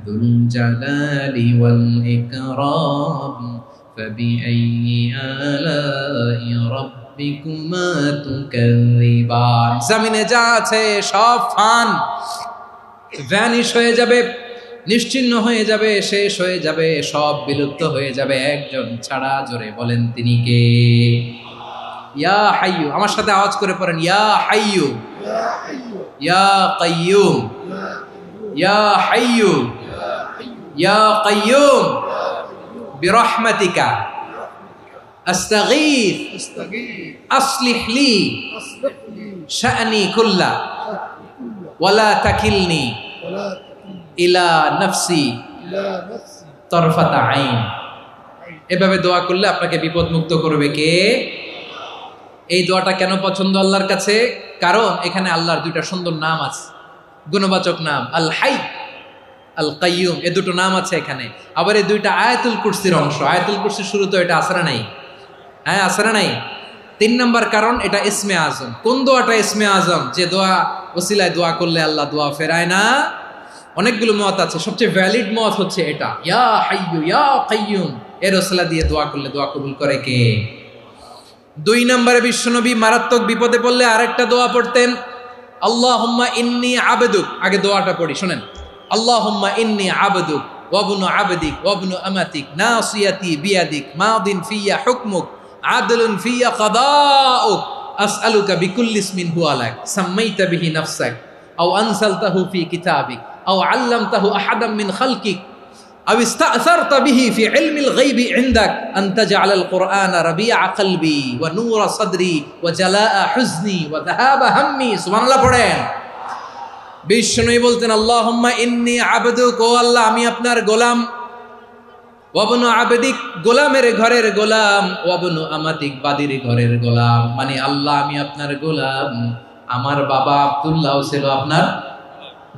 যুল জালালি ওয়াল ইকরাম ফাবিআইয়ি আলাই রাব্বিকুমা তুকাযিবান। জমিনে যা আছে সব ফান, ভ্যানিশ হয়ে যাবে, নিশ্চিহ্ন হয়ে যাবে, শেষ হয়ে যাবে, সব বিলুপ্ত হয়ে যাবে, একজন ছাড়া। জোরে বলেন তিনি কে? ইয়া হাইয়ু, আমার সাথে আওয়াজ করে পড়েন ইয়া হাইয়ু ইয়া কাইয়ুম ইয়া হাইয়ু ইয়া কাইয়ুম বিরহমাতিকা আস্তাগীথ আসলিহ লি শা'নি কুল্লা ওয়ালা তাকিলনি ইলা নাফসি তরফাতা আইন। এভাবে দোয়া করলে আপনাকে বিপদ মুক্ত করবে কে? এই দোয়াটা কেন পছন্দ আল্লাহর কাছে? কারণ এখানে আল্লাহর দুইটা সুন্দর নাম আছে, গুণবাচক নাম, আল হাই, আল কাইয়ুম, এই দুটো নাম আছে এখানে। আবার এই দুইটা আয়াতুল কুরসির অংশ। আয়াতুল কুরসির শুরু তো এটা আসরা নাই, হ্যাঁ আসরা নাই। 3 নম্বর কারণ, এটা ইসমে আজম। কোন দোয়াটা ইসমে আজম? যে দোয়া ওসিলায় দোয়া করলে আল্লাহ দোয়া ফেরায় না। অনেকগুলো মত আছে, সবচেয়ে ভ্যালিড মত হচ্ছে এটা, ইয়া হাইয়ু ইয়া কাইয়ুম, এর ওসিলা দিয়ে দোয়া করলে দোয়া কবুল করে কে? 2 নম্বরে বিশ্বনবী মারাত্মক বিপদে পড়লে আরেকটা দোয়া পড়তেন, আল্লাহুম্মা ইন্নী আবদুক। আগে দোয়াটা পড়ি, শুনেন। আল্লাহুম্মা ইন্নী আবদুক ওয়া ইবনু আবদিক ওয়া ইবনু আমাতিক নাসিয়াতি বিয়াদিক মাদিন ফিয়া হুকমুক আদলুন ফিয়া কাদাউক আসআলুকা বিকুল্লি ইসমিন হুয়া লাক সাম্মাইতা বিহি নাফসাক আও আনসালতাহু ফি কিতাবিক আও আল্লামতাহু আহাদাম মিন খালকিক আও ইস্তা'সারতা বিহি ফি ইলমিল গায়বি ইনদাক আন তাজআলাল কুরআনা রাবিআ কলবি ওয়া নূরা সাদরি ওয়া জালাআ হুজনি ওয়া যাহাবা হাম্মি। সুবহানাল্লাহ পড়েন। বিষ্ণুই বলতেন আল্লাহুম্মা ইন্নী আবদুক, ও আল্লাহ আমি আপনার গোলাম, ওয়া ইবনু আবদিক, গোলামের ঘরের গোলাম, ওয়া ইবনু আমাতিক, বাদির ঘরের গোলাম। মানে আল্লাহ আমি আপনার গোলাম, আমার বাবা আব্দুল্লাহ ছিল আপনার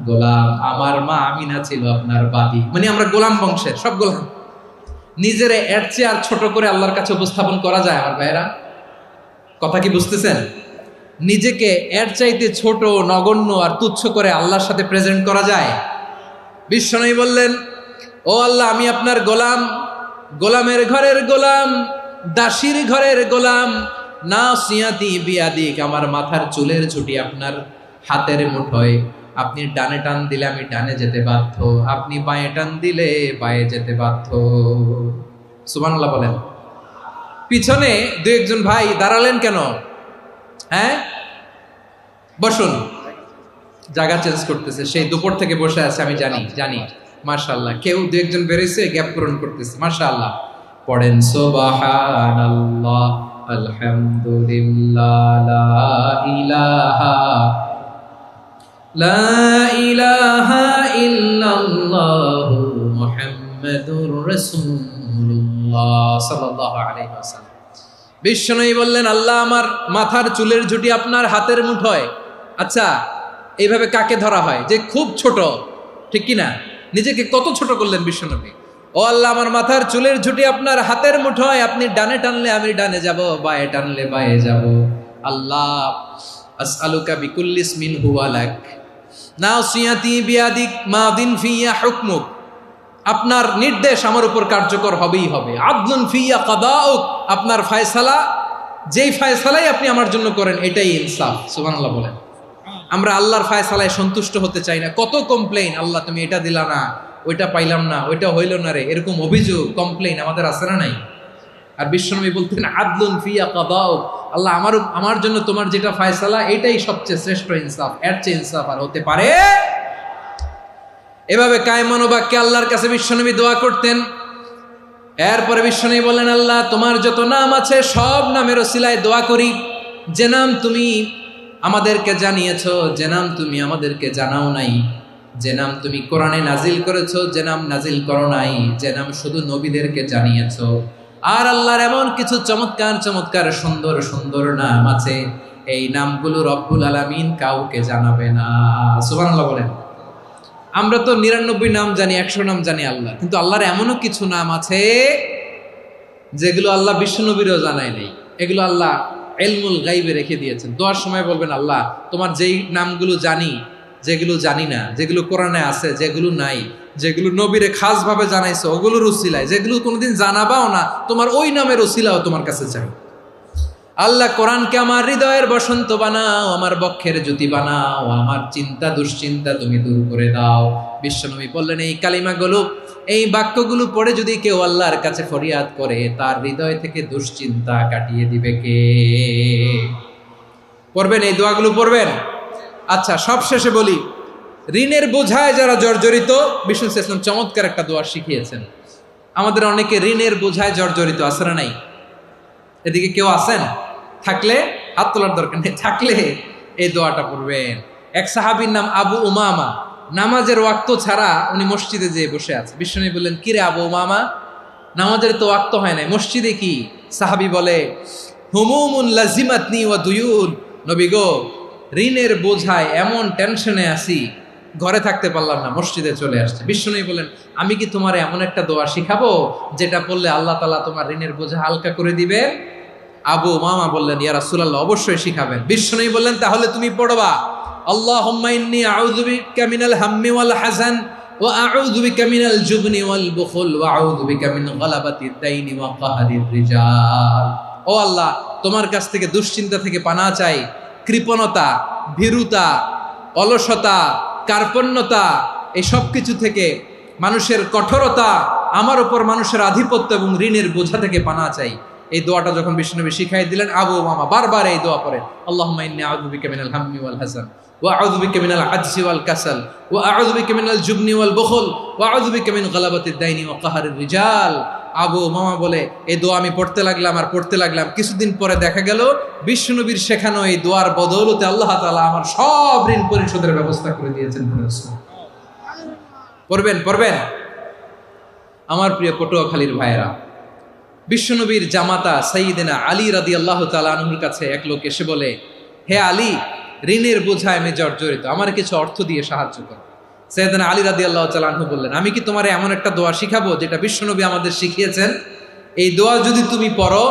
গোলাম, আমার মা আমিনা ছিল আপনার বাদী। মানে আমরা গোলাম বংশের, সব গোলাম। নিজেরে এর চেয়ে আর ছোট করে আল্লাহর কাছে উপস্থাপন করা যায় আমার ভাইয়েরা? কথা কি বুঝতেছেন? নিজেকে এর চাইতে ছোট, নগণ্য আর তুচ্ছ করে আল্লাহর সাথে প্রেজেন্ট করা যায়? বিশ্বনবী বললেন ও আল্লাহ আমি আপনার গোলাম, গোলামের ঘরের গোলাম, দাসীর ঘরের গোলাম, নাসিয়াতি বিয়াদিক, আমার মাথার চুলের ছুটি আপনার হাতের মুঠোয়, আপনি ডানে টান দিলে আমি ডানে যেতে বাধ্য, আপনি বাঁয়ে টান দিলে বাঁয়ে যেতে বাধ্য। সুবহানাল্লাহ বলেন। পিছনে 2-1 ভাই দাঁড়ালেন কেন? হ্যাঁ বসুন, জায়গা চেঞ্জ করতেছে, সেই দুপুর থেকে বসে আছে আমি জানি। মাশাআল্লাহ, কেউ 2-1 বেরিয়েছে, গ্যাপ পূরণ করতেছে, মাশাআল্লাহ। পড়েন সুবহানাল্লাহ আলহামদুলিল্লাহ লা ইলাহা ইল্লাল্লাহ মুহাম্মাদুর রাসূলুল্লাহ সাল্লাল্লাহু আলাইহি ওয়াসাল্লাম। বিশ্বনবী বললেন, আল্লাহ আমার মাথার চুলের ঝুঁটি আপনার হাতের মুঠোয়। আচ্ছা, এইভাবে কাকে ধরা হয় যে খুব ছোট, ঠিক কিনা? নিজেকে কত ছোট করলেন বিশ্বনবী। ও আল্লাহ, আমার মাথার চুলের ঝুঁটি আপনার হাতের মুঠোয়, আপনি ডানে টানলে আমি ডানে যাব, বায়ে টানলে বায়ে যাব। আল্লাহ, আসআলুকা বিকুল্লি ইসমিন হুয়া লাক নাসিয়াতি বিয়াদিক মাদিন ফিয়া হুকমুক। আপনার নির্দেশ আমার উপর কার্যকর হবেই হবে। আদলুন ফিয়া কাদাউক, আপনার ফয়সালা, যেই ফয়সালাই আপনি আমার জন্য করেন এটাই ইনসাফ। সুবহানাল্লাহ বলেন। আমরা আল্লাহর ফয়সালায় সন্তুষ্ট হতে চাই না। কত কমপ্লেইন, আল্লাহ তুমি এটা দিলা না, ওইটা পাইলাম না, ওইটা হইল না রে, এরকম অভিযোগ কমপ্লেইন আমাদের আছে না নাই? আর বিশ্বনবী বলতেন আদলুন ফিয়া কাদাউক, আল্লাহ আমার জন্য তোমার যেটা ফয়সালা এটাই সবচেয়ে শ্রেষ্ঠ ইনসাফ, এর চেয়ে ইনসাফ আর হতে পারে? এভাবে কায়মনোবাক্যে আল্লাহর কাছে বিশ্বনবী দোয়া করতেন। এরপরে বিশ্বনবী বললেন, আল্লাহ তোমার যত নাম আছে সব নামের ওসিলায় দোয়া করি, যে নাম তুমি আমাদেরকে জানিয়েছো, যে নাম তুমি আমাদেরকে জানাও নাই, যে নাম তুমি কোরআনে নাজিল করেছো, যে নাম নাজিল করো নাই, যে নাম শুধু নবীদেরকে জানিয়েছো। আর আল্লাহর এমন কিছু চমৎকার চমৎকার সুন্দর সুন্দর নাম আছে, এই নামগুলো রব্বুল আলামিন কাউকে জানাবে না। সুবহানাল্লাহ বলেন। আমরা তো 99 নাম জানি, 100 নাম জানি আল্লাহ, কিন্তু আল্লাহর এমনও কিছু নাম আছে যেগুলো আল্লাহ বিশ্বনবীরও জানায় নেই। এগুলো আল্লাহ ইলমুল গায়বে রেখে দিয়েছেন। দোয়ার সময় বলবেন, আল্লাহ তোমার যেই নামগুলো জানি, যেগুলো জানি না, যেগুলো কোরআনে আছে, যেগুলো নাই, যেগুলো নবীরে খাস ভাবে জানাইছো ওগুলোর উসিলায়, যেগুলো কোনোদিন জানাবাও না তোমার ওই নামের উসিলাও তোমার কাছে চাই। আল্লাহ কোরআনকে আমার হৃদয়ের বসন্ত বানাও, আমার বক্ষের জ্যোতি বানাও, আমার চিন্তা দুশ্চিন্তা তুমি দূর করে দাও। বিশ্বনবী বললেন, এই কালিমাগুলো, এই বাক্যগুলো পড়ে যদি কেউ আল্লাহর কাছে ফরিয়াদ করে, তার হৃদয় থেকে দুশ্চিন্তা কাটিয়ে দিবে কে? পড়বেন, এই দোয়াগুলো পড়বেন। আচ্ছা, সব শেষে বলি, ঋণের বোঝায় যারা জর্জরিত, বিষ্ণু ইসলাম চমৎকার একটা দোয়া শিখিয়েছেন। আমাদের অনেকে ঋণের বোঝায় জর্জরিত, আছে না নাই? এদিকে কেউ আছেন? থাকলে হাত তোলার দরকার নেই, থাকলে এই দোয়াটা পড়বেন। এক সাহাবীর নাম আবু উমামা, নামাজের ওয়াক্ত ছাড়া উনি মসজিদে যেয়ে বসে আছে। বিশ্বনবী বললেন, কিরে আবু উমামা, নামাজের তো ওয়াক্ত হয় নাই, মসজিদে কি? সাহাবী বলে, হুমুমুন লাজিমাতনি ওয়া দুয়ুন, নবী গো, ঋণের বোঝায় এমন টেনশনে আছি, ঘরে থাকতে পারলাম না, মসজিদে চলে আসছে। বিশ্বনবী বলেন, আমি কি তোমার এমন একটা দোয়া শিখাবো যেটা পড়লে আল্লাহ তাআলা তোমার ঋণের বোঝা হালকা করে দিবে? আবু উমামা বললেন, ইয়া রাসূলুল্লাহ, অবশ্যই শিখাবেন। বিশ্বনবী বললেন, তাহলে তুমি পড়বা, আল্লাহুম্মা ইন্নী আউযু বিকা মিনাল হাম্মি ওয়াল হাযান ওয়া আউযু বিকা মিনাল জুবনি ওয়াল বুখল ওয়া আউযু বিকা মিন গালাবাতিদ দাইনি ওয়া কাহরির রিজাল। ও আল্লাহ, তোমার কাছ থেকে দুশ্চিন্তা থেকে পানাহ চাই, কৃপণতা, ভীরুতা, অলসতা, কার্পণ্যতা, এই সব কিছু থেকে, মানুষের কঠোরতা, আমার উপর মানুষের আধিপত্য এবং ঋণের বোঝা থেকে পানাহ চাই। এই দোয়াটা যখন বিশ্বনবী শিখাই দিলেন, আবু উমামা বারবার এই দোয়া পড়ে, আল্লাহুম্মা ইন্নী আউযু বিকা মিনাল হাম্মি ওয়াল হাযান ওয়া আউযু বিকা মিনাল আজজি ওয়াল কাসাল ওয়া আউযু বিকা মিনাল জুবনি ওয়াল বুখল ওয়া আউযু বিকা মিন গালাবাতিদ দাইনি ওয়া কাহরির রিজাল। আবু উমামা বলে, এই দোয়া আমি পড়তে লাগলাম আর পড়তে লাগলাম, কিছুদিন পরে দেখা গেল বিশ্বনবীর শেখানো এই দোয়ার বদৌলতে আল্লাহ তাআলা আমার সব ঋণ পরিশোধের ব্যবস্থা করে দিয়েছেন। পড়বেন, পড়বেন। আমার প্রিয় পটুয়াখালীর ভাইয়েরা, বিশ্বনবীর জামাতা সাইয়্যিদিনা আলী রাদিয়াল্লাহু তাআলা আনহুর কাছে এক লোক এসে বলে, হে আলী, ঋণের বোঝায় আমি জর্জরিত, আমার কিছু অর্থ দিয়ে সাহায্য করো। সাইয়্যিদিনা আলী রাদিয়াল্লাহু তাআলা আনহু বললেন, আমি কি তোমারে এমন একটা দোয়া শিখাবো যেটা বিশ্বনবী আমাদের শিখিয়েছেন? এই দোয়া যদি তুমি পড়ো,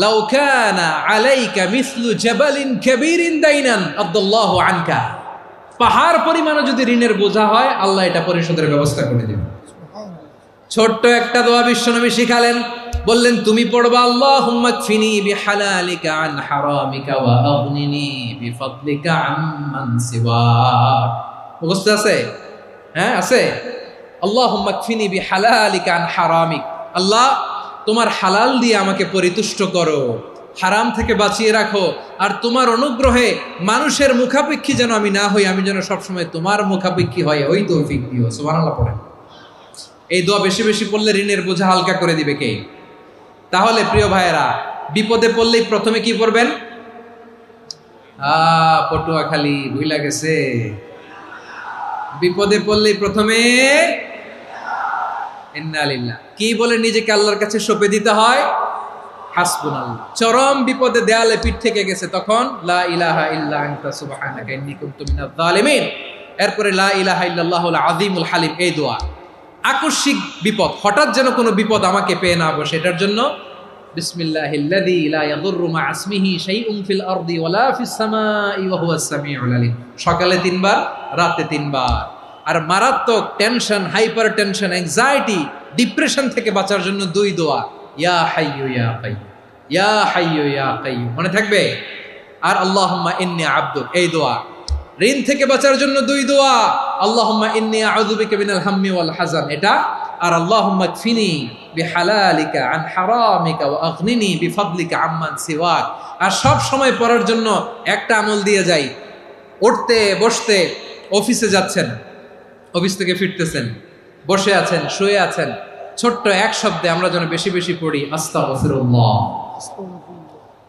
লাউ কানা আলাইকা মিসলু জাবালিন কাবীরিন দাইনান আদাল্লাহু আনকা, পাহাড় পরিমাণও যদি ঋণের বোঝা হয়, আল্লাহ এটা পরিশোধের ব্যবস্থা করে দেবেন। ছোট্ট একটা দোয়া বিশ্বনবী শিখালেন, বললেন, তুমি পড়বা, আল্লাহুম্মা কফিনি বিহালালিকা আন হারামিকা ওয়া আগনিনি বিফাদলিকা আম্মান সিওয়াক। মুখস্থ আছে? হ্যাঁ, আছে। আল্লাহুম্মা কফিনি বিহালালিকা আন হারামিক, আল্লাহ তোমার হালাল দিয়ে আমাকে পরিতুষ্ট করো, হারাম থেকে বাঁচিয়ে রাখো, আর তোমার অনুগ্রহে মানুষের মুখাপেক্ষী যেন আমি না হই, আমি যেন সবসময় তোমার মুখাপেক্ষী হয়, ওই তৌফিক দিও। সুবহানাল্লাহ পড়েন। এই দোয়া বেশি বেশি পড়লে ঋণের বোঝা হালকা করে দিবে কে? তাহলে প্রিয় ভাইয়েরা, বিপদে পড়লেই প্রথমে কি পড়বেন? পটুয়াখালী ভুইলা গেছে, বিপদে পড়লেই প্রথমে ইন্না লিল্লাহ কি বলে নিজেকে আল্লাহর কাছে সঁপে দিতে হয়? হাসবুনাল্লাহ। চরম বিপদে দেয়ালে পিঠ থেকে গেছে, তখন লা ইলাহা ইল্লা আনতা সুবহানাকা ইন্নী কুনতু মিনাজ জালিমিন। এরপরে লা ইলাহা ইল্লাল্লাহুল আযীমুল হালিম, এই দোয়া। আকস্মিক বিপদ, হঠাৎ যেন কোনো বিপদ আমাকে পেয়ে না বসে, এটার জন্য বিসমিল্লাহিল্লাযী লা ইয়াদুররু মা ইসমিহি শাইউন ফিল আরদি ওয়ালা ফিস সামাই ওয়া হুয়াস সামিউল আলীম। সকালে 3 বার, রাতে 3 বার। আর মারাত্মক tension, hyper tension, anxiety, depression থেকে বাঁচার জন্য 2 দোয়া, ইয়া হাইয়্যু ইয়া কাইয়্যুম, ইয়া হাইয়্যু ইয়া কাইয়্যুম, মনে থাকবে। আর আল্লাহুম্মা ইন্নী আবদুক, এই দোয়া। ঋণ থেকে বাঁচার জন্য 2 দোয়া, আল্লাহুম্মা ইন্নী আউযু বিকা মিনাল হাম্মি ওয়াল হাযান, এটা। আর আল্লাহুম্মা কফিনি বিহালালিকা আন হারামিকা ওয়া আগনিনি বিফাদলিকা আম্মান সিওয়াক। আর সব সময় পড়ার জন্য একটা আমল দিয়ে যাই, উঠতে বসতে, অফিসে যাচ্ছেন, অফিস থেকে ফিরতেছেন, বসে আছেন, শুয়ে আছেন, ছোট্ট এক শব্দে আমরা যেন বেশি বেশি পড়ি আস্তাগফিরুল্লাহ।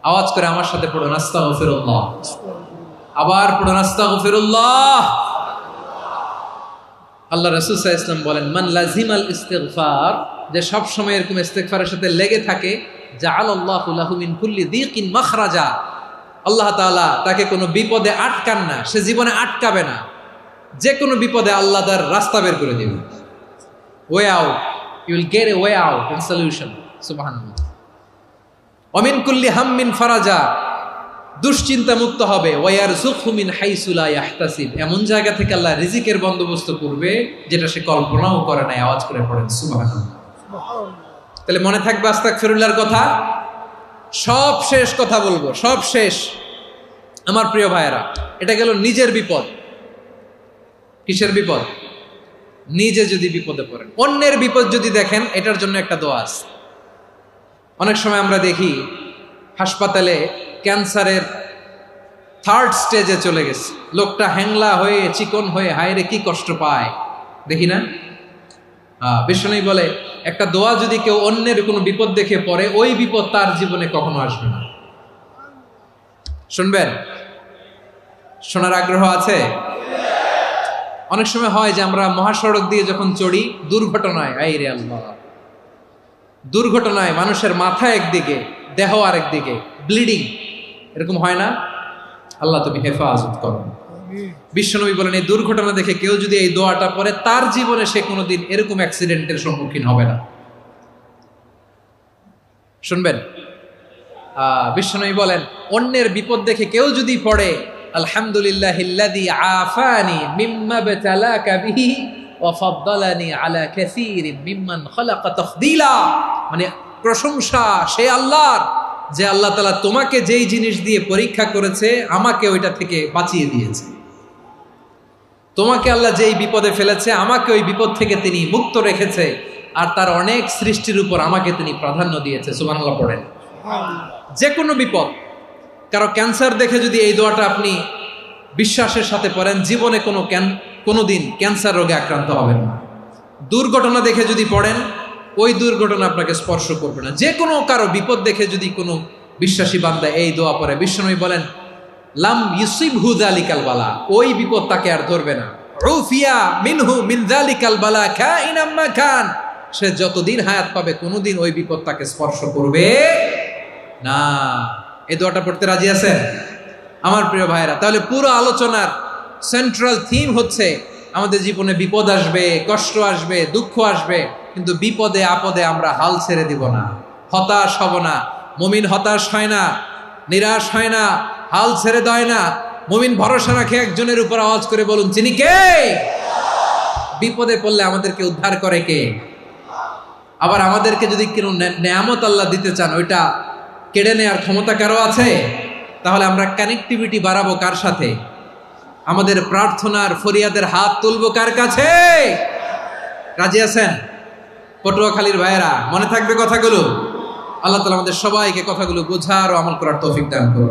আওয়াজ করে আমার সাথে পড়ুন আস্তাগফিরুল্লাহ, আবার পড়ুন আস্তাগফিরুল্লাহ। আল্লাহ রাসূল সাল্লাল্লাহু আলাইহি ওয়াসাল্লাম বলেন, মান লাজিমাল ইস্তিগফার, যে সব সময় এরকম ইস্তিগফারের সাথে লেগে থাকে, জাআলাল্লাহু লাহু মিন কুল্লি দিকিন মাখরাজা, আল্লাহ তাআলা তাকে কোনো বিপদে আটকান না, সে জীবনে আটকাবে না, যে কোনো বিপদে আল্লাহ তার রাস্তা বের করে দিবে। Way out, you will get a way out and solution. সুবহানাল্লাহ। ওয়া মিন কুল্লি হাম্মিন ফারাজা, দুশ্চিন্তা মুক্ত হবে। ওয়ারযুকহু মিন হাইসু লা ইয়াহতাসিব, এমন জায়গা থেকে আল্লাহ রিজিকের বন্দোবস্ত করবে যেটা সে কল্পনাও করে নাই। আওয়াজ করে পড়েন সুবহানাল্লাহ। তাহলে মনে থাকবে আস্তাগফিরুল্লাহর কথা। সব শেষ কথা বলবো, সব শেষ আমার প্রিয় ভাইয়েরা। এটা গেল নিজের বিপদ। কিসের বিপদ? নিজে যদি বিপদে পড়েন। অন্যের বিপদ যদি দেখেন, এটার জন্য একটা দোয়া আছে। অনেক সময় আমরা দেখি হাসপাতালে ক্যান্সারের 3rd স্টেজে চলে গেছে, লোকটা হ্যাংলা হয়ে, চিকন হয়ে, হায়রে কি কষ্ট পায়, দেখি না? বিষ্ণু বলে, একটা দোয়া যদি কেউ অন্যের কোনো বিপদ দেখে পড়ে, ওই বিপদ তার জীবনে কখনো আসবে না। শুনবেন? শোনার আগ্রহ আছে? অনেক সময় হয় যে আমরা মহাসড়ক দিয়ে যখন চড়ি, দুর্ঘটনায়, আইরে আল্লাহ, দুর্ঘটনায় মানুষের মাথা একদিকে, দেহ আরেকদিকে, ব্লিডিং, এরকম হয় না? আল্লাহ তুমি হেফাজত করো। বিশ্বনবী বলেন, এই দুর্ঘটনা দেখে কেউ যদি এই দোয়াটা পড়ে, তার জীবনে সে কোনোদিন এরকম অ্যাক্সিডেন্টের সম্মুখীন হবে না। শুনবেন? বিশ্বনবী বলেন, অন্যের বিপদ দেখে কেউ যদি পড়ে, আলহামদুলিল্লাহিল্লাযী আফানি মিম্মা বাতালাকা বিহি ওয়া ফাদ্দালানি আলা কাসীরিন মিম্মান খালাকা তাফদীলা, মানে প্রশংসা সে আল্লাহর, যে আল্লাহ তাআলা তোমাকে যেই জিনিস দিয়ে পরীক্ষা করেছে, আমাকে ওইটা থেকে বাঁচিয়ে দিয়েছে। তোমাকে আল্লাহ যেই বিপদে ফেলেছে, আমাকে ওই বিপদ থেকে তিনি মুক্ত রেখেছে, আর তার অনেক সৃষ্টির উপর আমাকে তিনি প্রাধান্য দিয়েছে। সুবহানাল্লাহ পড়েন। যে কোনো বিপদ, কারো ক্যান্সার দেখে যদি এই দোয়াটা আপনি বিশ্বাসের সাথে পড়েন, জীবনে কোনোদিন ক্যান্সার রোগে আক্রান্ত হবেন না। দুর্ঘটনা দেখে যদি পড়েন, ওই দুর্ঘটনা আপনাকে স্পর্শ করবে না। যে কোনো কারো বিপদ দেখে যদি কোনো বিশ্বাসী বান্দা এই দোয়া পড়ে, বিশ্বনবী বলেন, লাম ইউসিবহু যালিকাল বালা, ওই বিপদ তাকে আর ধরবে না। উফিয়া মিনহু মিন যালিকাল বালা কাইনাম মা কান, সে যতদিন হায়াত পাবে কোনোদিন ওই বিপদ তাকে স্পর্শ করবে না। এই দোয়াটা পড়তে রাজি আছেন আমার প্রিয় ভাইরা? তাহলে পুরো আলোচনার সেন্ট্রাল থিম হচ্ছে, আমাদের জীবনে বিপদ আসবে, কষ্ট আসবে, দুঃখ আসবে, কিন্তু বিপদে আপদে আমরা হাল ছেড়ে দিব না, হতাশ হব না। মুমিন হতাশ হয় না, নিরাশ হয় না, হাল ছেড়ে দেয় না। মুমিন ভরসা রাখে একজনের উপর। আওয়াজ করে বলুন, যিনি কে? বিপদে পড়লে আমাদেরকে উদ্ধার করে কে? আবার আমাদেরকে যদি কোনো নেয়ামত আল্লাহ দিতে চান, ওইটা কেড়ে নেওয়ার ক্ষমতা কারো আছে? তাহলে আমরা কানেক্টিভিটি বাড়াবো কার সাথে? আমাদের প্রার্থনার ফরিয়াদের হাত তুলবো কার কাছে? রাজি আছেন পটুয়াখালীর ভাইয়েরা? মনে থাকবে কথাগুলো? আল্লাহ তাআলা আমাদের সবাইকে কথাগুলো বোঝার ও আমল করার তৌফিক দান করুন।